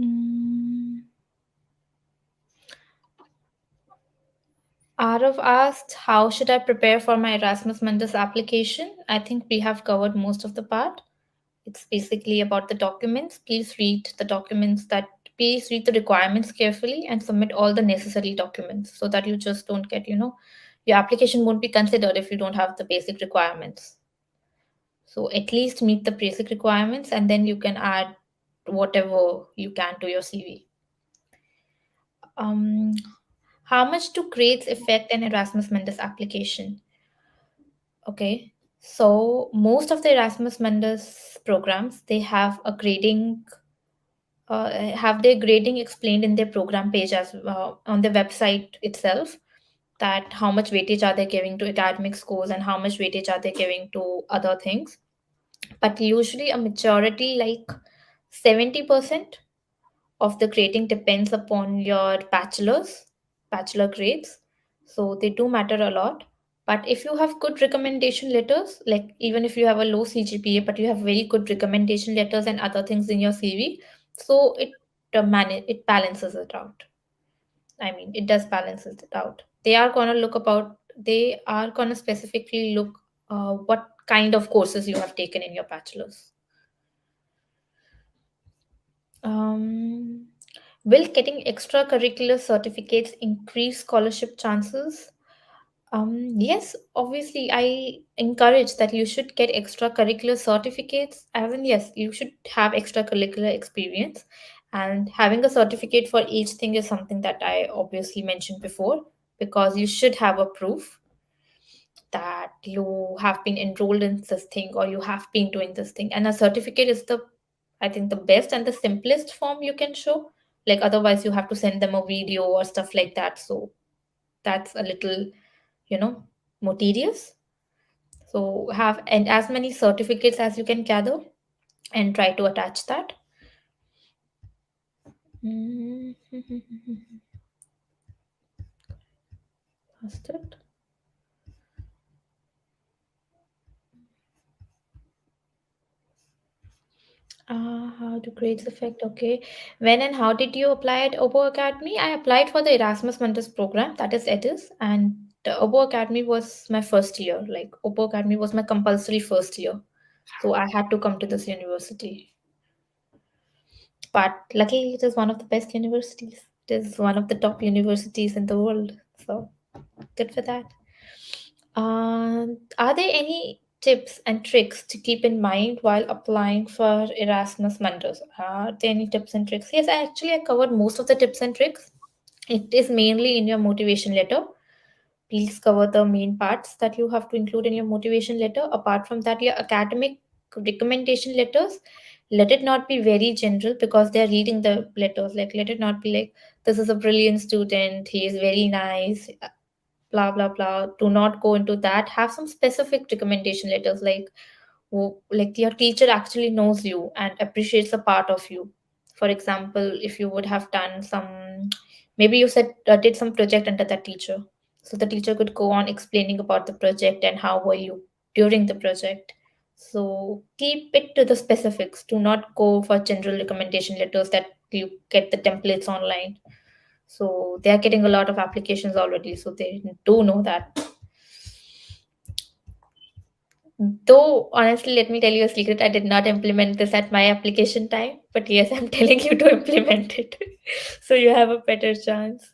Mm. Arav asked, how should I prepare for my Erasmus Mundus application? I think we have covered most of the part. It's basically about the documents. Please read the requirements carefully and submit all the necessary documents so that you just don't get, your application won't be considered if you don't have the basic requirements. So at least meet the basic requirements and then you can add whatever you can to your CV. Um, how much do grades affect an Erasmus Mundus application? Okay, so most of the Erasmus Mundus programs they have their grading explained in their program page as on the website itself. That how much weightage are they giving to academic scores and how much weightage are they giving to other things. But usually a majority, like 70% of the grading depends upon your bachelor grades, so they do matter a lot. But if you have good recommendation letters, like even if you have a low CGPA but you have very good recommendation letters and other things in your CV, so it balances it out. I mean, it does balances it out. They are going to specifically look what kind of courses you have taken in your bachelor's. Um, will getting extracurricular certificates increase scholarship chances? Yes, obviously, I encourage that you should get extracurricular certificates. As in, yes, you should have extracurricular experience, and having a certificate for each thing is something that I obviously mentioned before, because you should have a proof that you have been enrolled in this thing or you have been doing this thing. And a certificate is I think, the best and the simplest form you can show. Like, otherwise, you have to send them a video or stuff like that. So that's a little, you know, more tedious. So have and as many certificates as you can gather and try to attach that. Mm. That's it. How do grades affect? Okay. When and how did you apply at Obo Academy? I applied for the Erasmus Mundus program, that is ETIS, and the Obo Academy was my first year. Like, Obo Academy was my compulsory first year. So I had to come to this university. But luckily, it is one of the best universities. It is one of the top universities in the world. So good for that. Are there any tips and tricks to keep in mind while applying for Erasmus Mundus? Are there any tips and tricks? Yes, I covered most of the tips and tricks. It is mainly in your motivation letter. Please cover the main parts that you have to include in your motivation letter. Apart from that, your academic recommendation letters, let it not be very general because they're reading the letters. Like, let it not be like, this is a brilliant student, he is very nice, blah blah blah. Do not go into that. Have some specific recommendation letters, like your teacher actually knows you and appreciates a part of you. For example, if you would have done some, maybe you said did some project under that teacher, so the teacher could go on explaining about the project and how were you during the project. So keep it to the specifics. Do not go for general recommendation letters that you get the templates online. So they are getting a lot of applications already, so they do know that. Though, honestly, let me tell you a secret. I did not implement this at my application time, but yes, I'm telling you to implement it. So you have a better chance.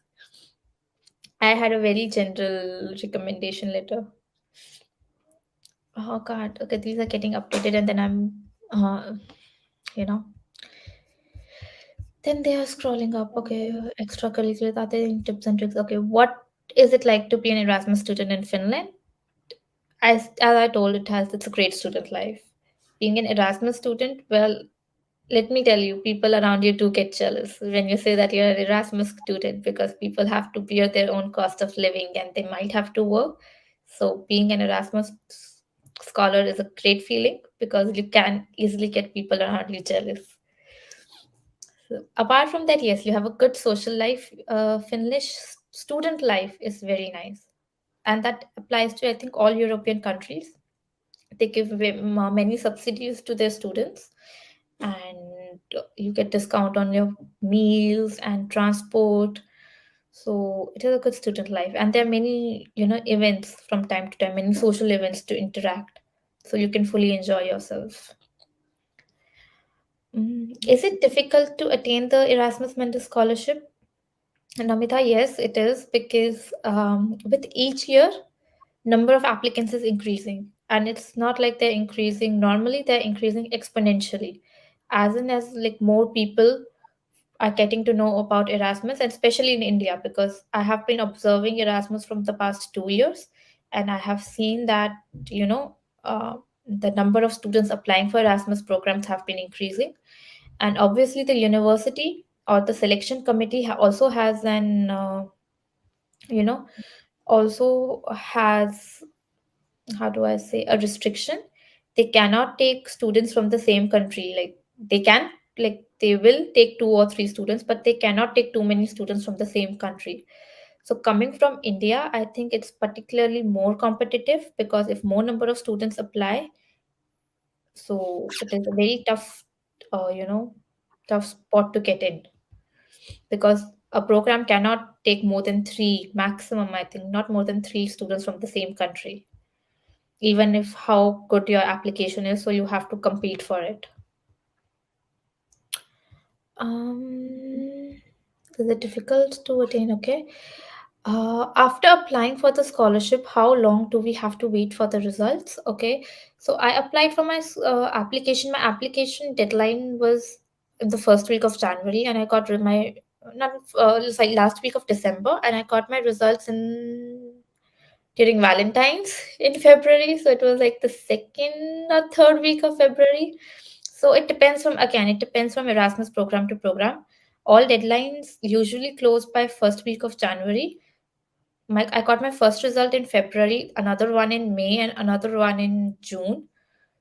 I had a very general recommendation letter. Oh God. Okay, these are getting updated, and then you know, then they are scrolling up. Okay, extracurricular. Are there any tips and tricks? Okay, what is it like to be an Erasmus student in Finland? As I told, it's a great student life. Being an Erasmus student, well, let me tell you, people around you do get jealous when you say that you're an Erasmus student because people have to bear their own cost of living and they might have to work. So, being an Erasmus scholar is a great feeling because you can easily get people around you jealous. So, apart from that, yes, you have a good social life. Finnish student life is very nice, and that applies to, I think, all European countries. They give many subsidies to their students, and you get discount on your meals and transport. So it is a good student life, and there are many, events from time to time, many social events to interact, so you can fully enjoy yourself. Is it difficult to attain the Erasmus Mundus scholarship? Namita, yes, it is because with each year, number of applicants is increasing, and it's not like they're increasing normally; they're increasing exponentially, as in as like more people are getting to know about Erasmus, and especially in India, because I have been observing Erasmus from the past 2 years, and I have seen that you know the number of students applying for Erasmus programs have been increasing, and obviously the university or the selection committee also has an you know also has, how do I say, a restriction. They cannot take students from the same country. Like they can, like they will take two or three students, but they cannot take too many students from the same country. So coming from India, I think it's particularly more competitive because if more number of students apply, so it is a very tough, uh, you know, tough spot to get in because a program cannot take more than three maximum. I think not more than three students from the same country, even if how good your application is, so you have to compete for it. um is it difficult to attain? Okay. After applying for the scholarship, how long do we have to wait for the results? Okay, so I applied for my application. My application deadline was in the first week of January, and I got my not it was like last week of December, and I got my results in during Valentine's in February. So it was like the second or third week of February. So it depends from Erasmus program to program. All deadlines usually close by first week of January. I got my first result in February, another one in May, and another one in June.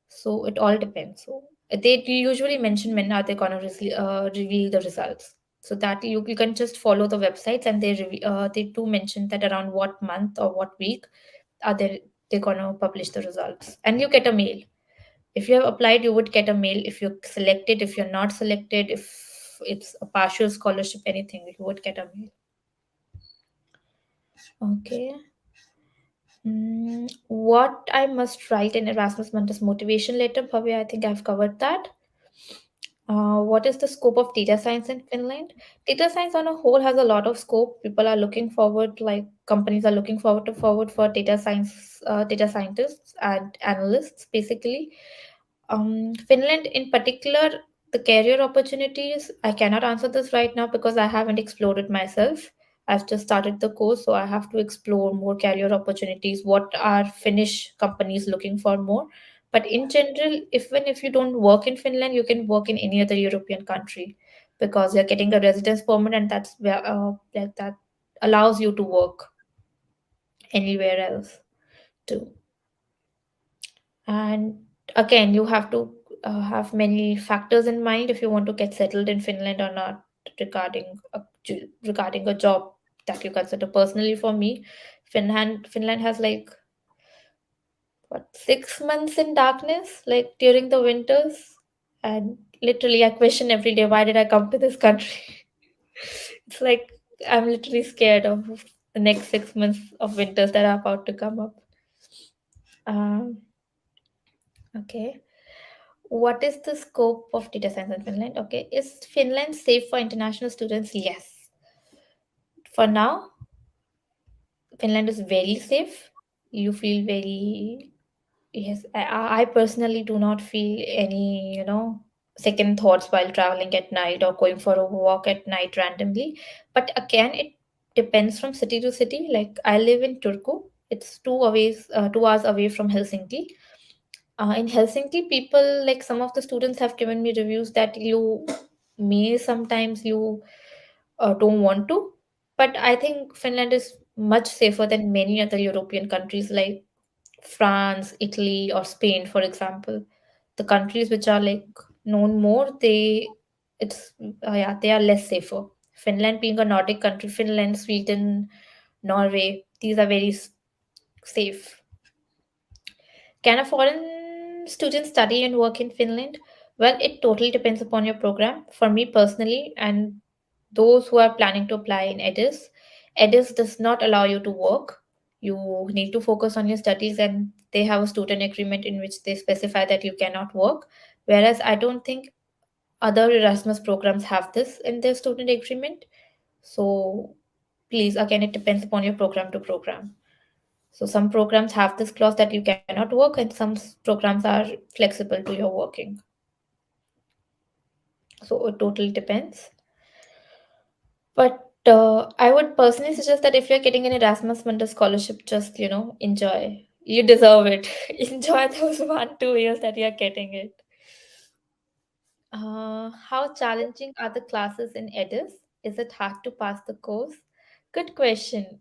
So it all depends. So they usually mention when are they gonna reveal the results. So that you can just follow the websites, and they do mention that around what month or what week are they're gonna publish the results, and you get a mail. If you have applied, you would get a mail. If you're selected, if you're not selected, if it's a partial scholarship, anything, you would get a mail. Okay. What I must write in Erasmus Mundus motivation letter, Bhavya, I think I've covered that. What is the scope of data science in Finland? Data science on a whole has a lot of scope. People are looking forward, like companies are looking forward for data scientists and analysts, basically. Finland, in particular, the career opportunities, I cannot answer this right now because I haven't explored it myself. I've just started the course, so I have to explore more career opportunities. What are Finnish companies looking for more? But in general, even if you don't work in Finland, you can work in any other European country because you're getting a residence permit, and that's where like that allows you to work anywhere else too. And again, you have to have many factors in mind if you want to get settled in Finland or not, regarding regarding a job that you consider. Personally, for me, Finland has like what 6 months in darkness, like during the winters, and literally I question every day, why did I come to this country? It's like I'm literally scared of the next 6 months of winters that are about to come up. Um, okay. What is the scope of data science in Finland? Okay, is Finland safe for international students? Yes. For now, Finland is very safe. You feel very, yes. I personally do not feel any, second thoughts while traveling at night or going for a walk at night randomly. But again, it depends from city to city. Like I live in Turku. It's 2 hours away from Helsinki. In Helsinki, people like some of the students have given me reviews that you may sometimes you don't want to, but I think Finland is much safer than many other European countries like France, Italy, or Spain, for example. The countries which are like known more, it's yeah, they are less safer. Finland being a Nordic country, Finland, Sweden, Norway, these are very safe. Can a foreign student study and work in Finland? Well, it totally depends upon your program. For me personally, and those who are planning to apply in EDIS does not allow you to work. You need to focus on your studies, and they have a student agreement in which they specify that you cannot work. Whereas I don't think other Erasmus programs have this in their student agreement. So please, again, it depends upon your program to program. So some programs have this clause that you cannot work, and some programs are flexible to your working. So it totally depends. But I would personally suggest that if you're getting an Erasmus Mundus scholarship, just enjoy. You deserve it. Enjoy those 1 2 years that you're getting it. How challenging are the classes in EDIS? Is it hard to pass the course? Good question.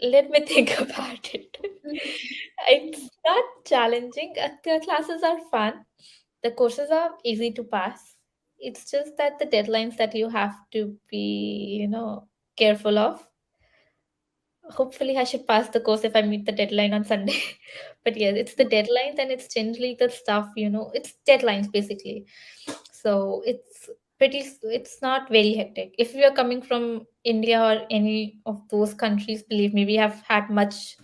Let me think about it. It's not challenging. The classes are fun. The courses are easy to pass. It's just that the deadlines that you have to be, careful of. Hopefully, I should pass the course if I meet the deadline on Sunday. But yes, it's the deadlines and it's generally the stuff, it's deadlines basically. So it's not very hectic. If you are coming from India or any of those countries, believe me, we have had much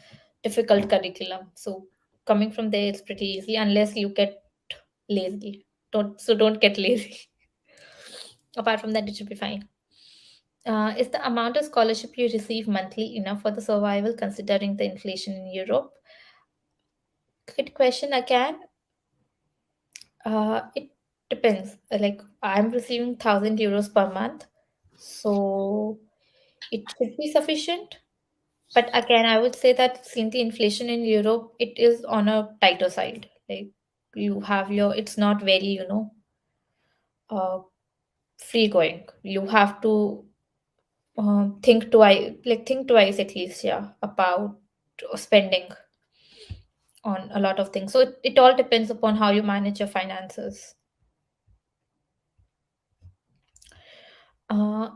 difficult curriculum. So coming from there, it's pretty easy unless you get lazy. Don't get lazy. Apart from that, it should be fine. Is the amount of scholarship you receive monthly enough for the survival considering the inflation in Europe? Good question again. It depends. Like I'm receiving 1,000 euros per month, so it should be sufficient. But again, I would say that since the inflation in Europe, it is on a tighter side. Like it's not very, uh, free going. You have to think twice at least, yeah, about spending on a lot of things. So it all depends upon how you manage your finances.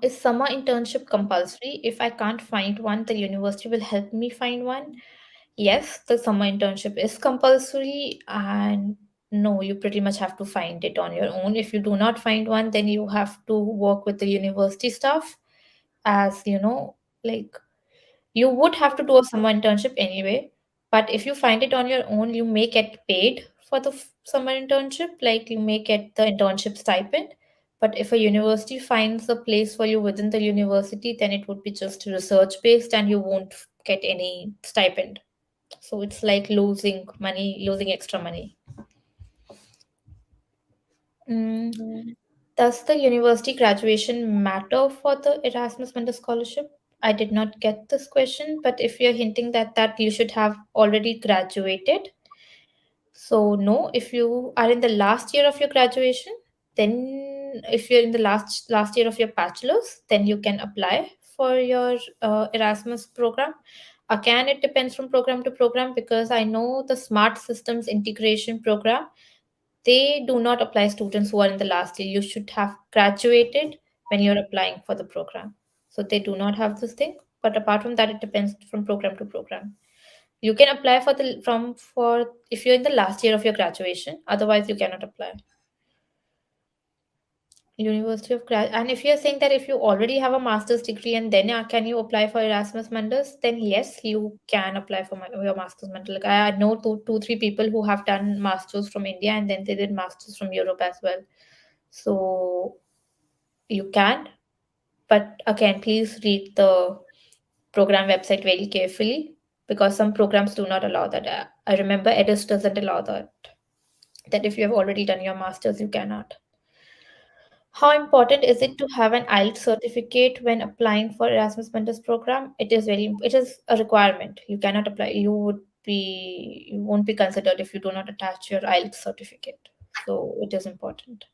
Is summer internship compulsory? If I can't find one, the university will help me find one. Yes, the summer internship is compulsory, and no, you pretty much have to find it on your own. If you do not find one, then you have to work with the university staff, as like you would have to do a summer internship anyway, but if you find it on your own, you may get paid for the summer internship, like you may get the internship stipend. But if a university finds a place for you within the university, then it would be just research based and you won't get any stipend. So it's like losing money, losing extra money. Mm, does the university graduation matter for the Erasmus Mundus scholarship? I did not get this question, but if you're hinting that you should have already graduated, so no. If you are in the last year of your graduation, then if you're in the last year of your bachelor's, then you can apply for your Erasmus program. Again, it depends from program to program because I know the Smart Systems Integration program, they do not apply students who are in the last year. You should have graduated when you're applying for the program. So they do not have this thing. But apart from that, it depends from program to program. You can apply for the from for if you're in the last year of your graduation. Otherwise, you cannot apply. University of Grad. And if you're saying that if you already have a master's degree and then can you apply for Erasmus Mundus, then yes, you can apply for your master's Mundus. Like I know three people who have done masters from India and then they did masters from Europe as well. So you can, but again, please read the program website very carefully because some programs do not allow that. I remember EDIS doesn't allow that. That if you have already done your masters, you cannot. How important is it to have an IELTS certificate when applying for Erasmus Mundus program? It is a requirement. You cannot apply. You would you won't be considered if you do not attach your IELTS certificate. So it is important.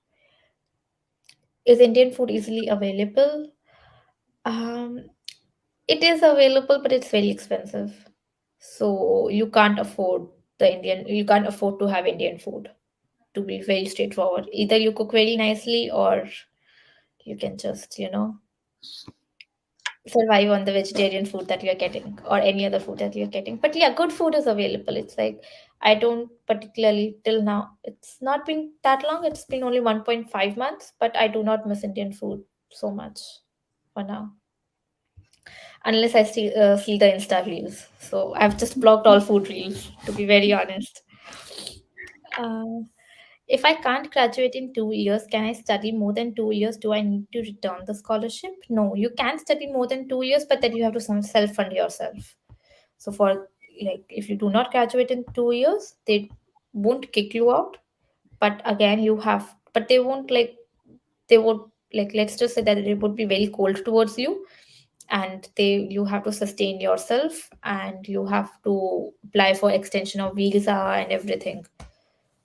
Is Indian food easily available? Um, it is available, but it's very expensive. So you can't afford to have Indian food, to be very straightforward. Either you cook very nicely or you can just, survive on the vegetarian food that you're getting or any other food that you're getting. But yeah, good food is available. It's like I don't particularly till now. It's not been that long. It's been only 1.5 months, but I do not miss Indian food so much for now. Unless I see the Insta reels. So I've just blocked all food reels, to be very honest. Uh, if I can't graduate in 2 years, can I study more than 2 years? Do I need to return the scholarship? No, you can study more than 2 years, but then you have to self fund yourself. So for like if you do not graduate in 2 years, they won't kick you out. But again, but they would like let's just say that they would be very cold towards you, and you have to sustain yourself, and you have to apply for extension of visa and everything.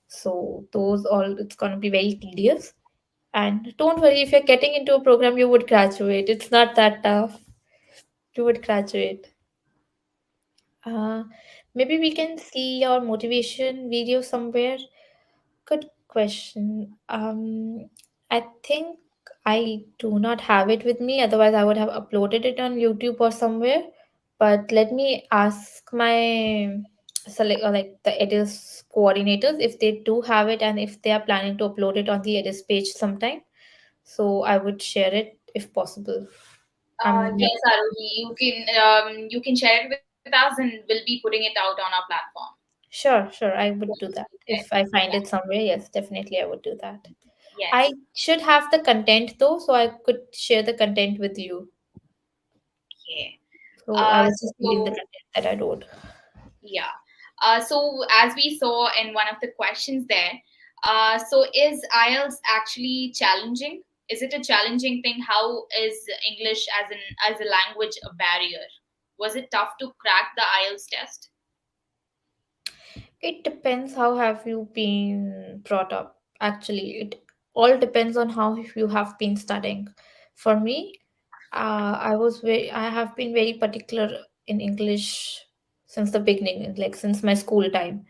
So those all it's gonna be very tedious. And don't worry, if you're getting into a program, you would graduate. It's not that tough. You would graduate. Uh, Maybe we can see your motivation video somewhere. Good question. I think I do not have it with me. Otherwise, I would have uploaded it on YouTube or somewhere. But let me ask my select or like the EDIS coordinators if they do have it and if they are planning to upload it on the EDIS page sometime. So I would share it if possible. I'm Yes, Arohi, you can share it with us, and we'll be putting it out on our platform. sure. I would do that if I Yeah. find it somewhere. Yes, definitely, I would do that. Yes. I should have the content though, so I could share the content with you. Okay. So I was just reading the So content that I wrote. yeah. So as we saw in one of the questions there, so is IELTS actually challenging? Is it a challenging thing? How is English as a language a barrier? Was it tough to crack the IELTS test? It depends how have you been brought up. Actually, it all depends on how you have been studying. For me, I have been very particular in English since the beginning, like since my school time,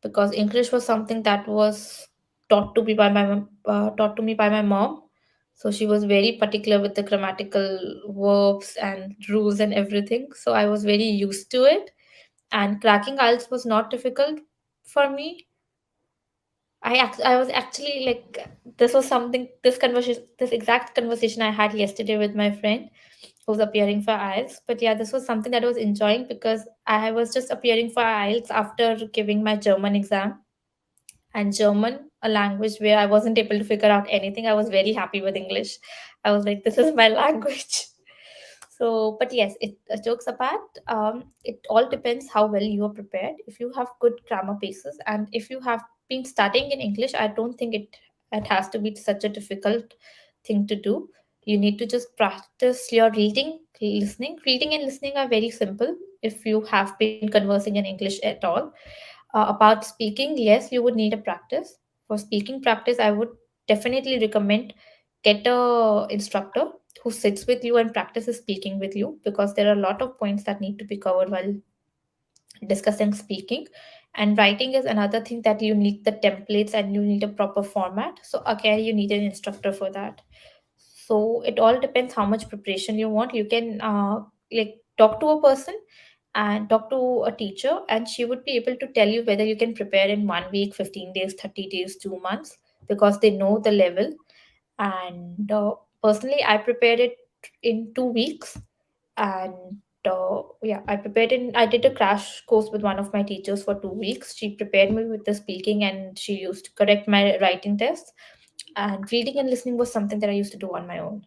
because English was something that was taught to me by my mom. So she was very particular with the grammatical verbs and rules and everything. So I was very used to it, and cracking IELTS was not difficult for me. I was actually like this was something this exact conversation I had yesterday with my friend who's appearing for IELTS. But yeah, this was something that I was enjoying because I was just appearing for IELTS after giving my German exam. And German, a language where I wasn't able to figure out anything, I was very happy with English. I was like, this is my language. So, but yes, jokes apart, it all depends how well you are prepared. If you have good grammar bases and if you have been studying in English, I don't think it has to be such a difficult thing to do. You need to just practice your reading, listening. Reading and listening are very simple if you have been conversing in English at all. About speaking, yes, you would need a practice. For speaking practice, I would definitely recommend get a instructor who sits with you and practices speaking with you, because there are a lot of points that need to be covered while discussing speaking. And writing is another thing that you need the templates and you need a proper format. So again, you need an instructor for that. So it all depends how much preparation you want. You can like talk to a person and talk to a teacher, and she would be able to tell you whether you can prepare in 1 week, 15 days, 30 days, 2 months, because they know the level. And personally, I prepared it in 2 weeks. And yeah, I did a crash course with one of my teachers for 2 weeks. She prepared me with the speaking and she used to correct my writing tests. And reading and listening was something that I used to do on my own.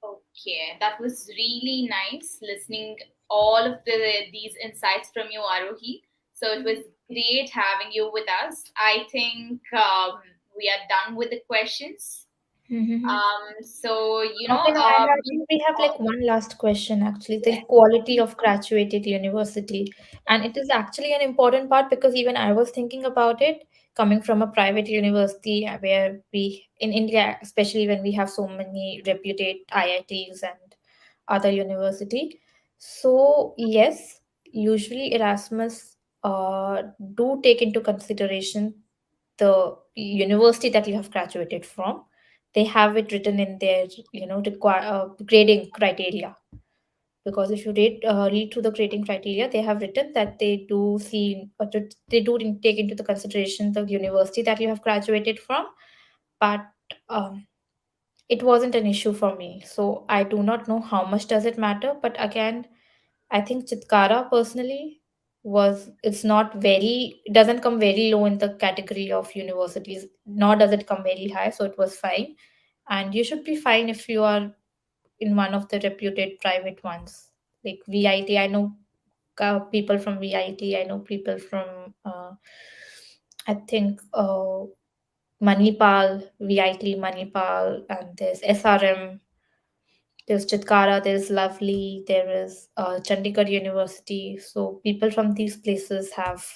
Okay, that was really nice listening all of these insights from you, Arohi. So it was great having you with us. I think we are done with the questions. Mm-hmm. So Okay, now I think we have like one last question actually, the quality of graduated university. And it is actually an important part because even I was thinking about it coming from a private university where we, in India, especially when we have so many reputed IITs and other university. So yes, usually Erasmus do take into consideration the university that you have graduated from. They have it written in their grading criteria, because if you read through the grading criteria, they have written that they do see they do take into the consideration the university that you have graduated from. But um, it wasn't an issue for me, so I do not know how much does it matter. But again, I think Chitkara personally was, it's not very, it doesn't come very low in the category of universities, nor does it come very high, so it was fine. And you should be fine if you are in one of the reputed private ones like VIT. I know people from VIT. I know people from I think Manipal, VIT Manipal, and there's SRM. There's Chitkara, there's Lovely, there is Chandigarh University. So people from these places have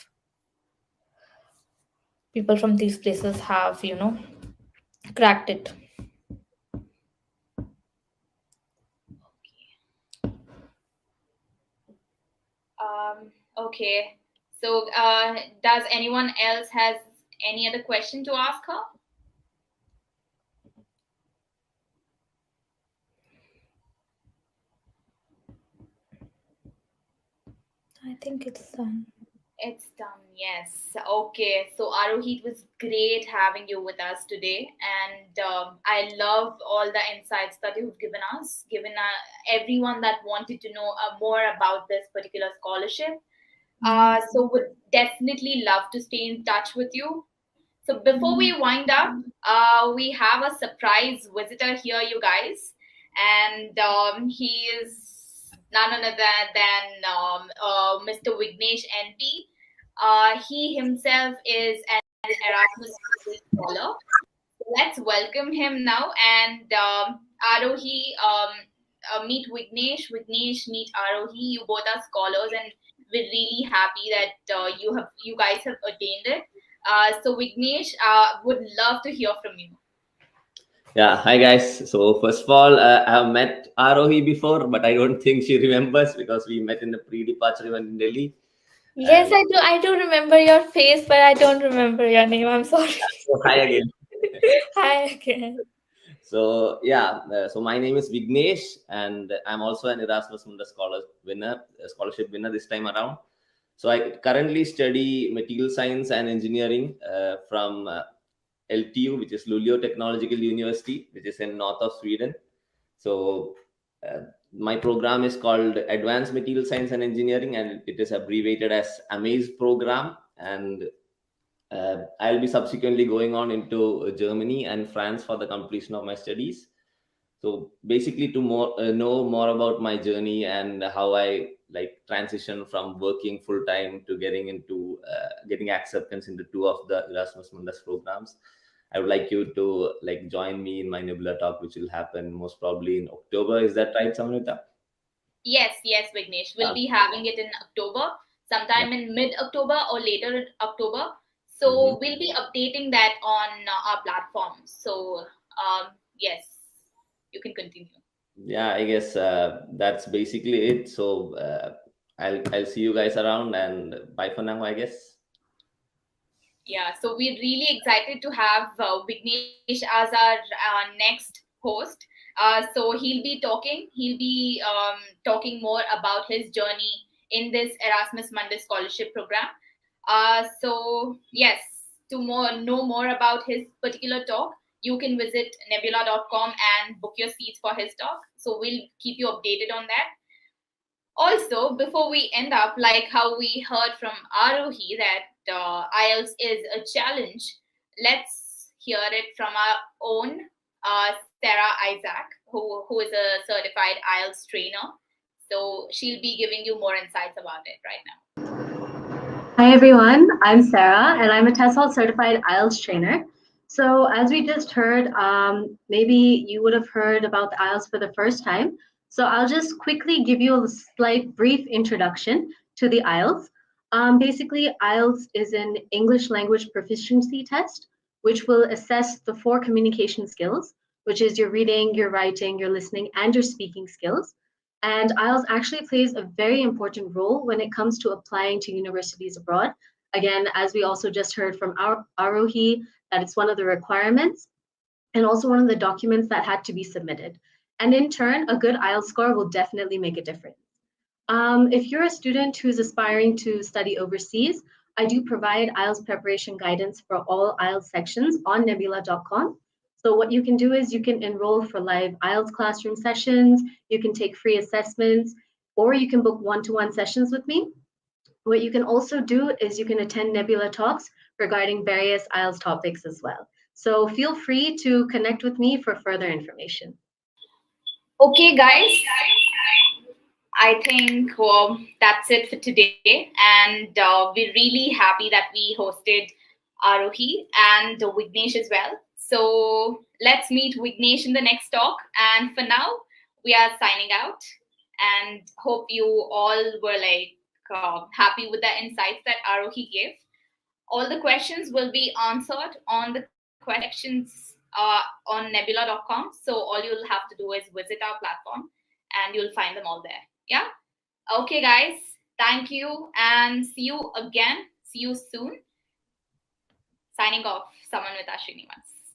cracked it. okay. So, does anyone else has any other question to ask her? I think it's done. It's done, yes. Okay, so Arohi, it was great having you with us today, and I love all the insights that you've given us, given everyone that wanted to know more about this particular scholarship. Mhm. So would definitely love to stay in touch with you. So before we wind up, we have a surprise visitor here, you guys, and he is none other than Mr. Vignesh NP. He himself is an Erasmus Mundus Scholar. Let's welcome him now, and Arohi, meet Vignesh. Vignesh, meet Arohi. You both are scholars, and we're really happy that you guys have attained it. So Vignesh, would love to hear from you. Yeah, hi guys. So first of all, I have met Aarohi before, but I don't think she remembers because we met in the pre-departure event in Delhi. Yes, And I do. I do remember your face, but I don't remember your name. I'm sorry. so hi again. Hi again. So yeah, so my name is Vignesh, and I'm also an Erasmus Mundus Scholar winner, scholarship winner this time around. So I currently study material science and engineering from LTU, which is Luleå Technological University, which is in north of Sweden. So uh, my program is called Advanced Material Science and Engineering, and it is abbreviated as AMAZE program. And I'll be subsequently going on into Germany and France for the completion of my studies. So basically, to know more about my journey and how I like transition from working full time to getting acceptance into two of the Erasmus Mundus programs. I would like you to like join me in my Nbyula Talk, which will happen most probably in October. Is that right, Samrita? Yes, yes, Vignesh. We'll be having it in October, Yeah. sometime in mid-October or later in October. Mhm. So we'll be updating that on our platform. So yes, you can continue. Yeah, I guess that's basically it. So I'll see you guys around, and bye for now, I guess. Yeah, so we're really excited to have Vignesh as our next host. So he'll be talking more about his journey in this Erasmus Mundus Scholarship Program. So yes, to know more about his particular talk, you can visit nbyula.com and book your seats for his talk. So we'll keep you updated on that. Also, before we end up, like how we heard from Arohi that IELTS is a challenge, let's hear it from our own Sarah Isaac, who is a certified IELTS trainer. So she'll be giving you more insights about it right now. Hi everyone, I'm Sarah and I'm a TESOL certified IELTS trainer. So as we just heard, maybe you would have heard about the IELTS for the first time. So I'll just quickly give you a slight brief introduction to the IELTS. Basically, IELTS is an English language proficiency test, which will assess the 4 communication skills, which is your reading, your writing, your listening, and your speaking skills. And IELTS actually plays a very important role when it comes to applying to universities abroad. Again, as we also just heard from Arohi, that it's one of the requirements and also one of the documents that had to be submitted. And in turn, a good IELTS score will definitely make a difference. If you're a student who's aspiring to study overseas, I do provide IELTS preparation guidance for all IELTS sections on Nbyula.com. So what you can do is you can enroll for live IELTS classroom sessions, you can take free assessments, or you can book one-to-one sessions with me. What you can also do is you can attend Nbyula Talks regarding various IELTS topics as well. So feel free to connect with me for further information. Okay, guys. I think that's it for today. And we're really happy that we hosted Arohi and Vignesh as well. So let's meet Vignesh in the next talk. And for now, we are signing out and hope you all were happy with the insights that Arohi gave. All the questions will be answered on the questions on Nbyula.com. So all you'll have to do is visit our platform and you'll find them all there. Yeah. Okay, guys. Thank you and see you again. See you soon. Signing off. Someone with Srinivas.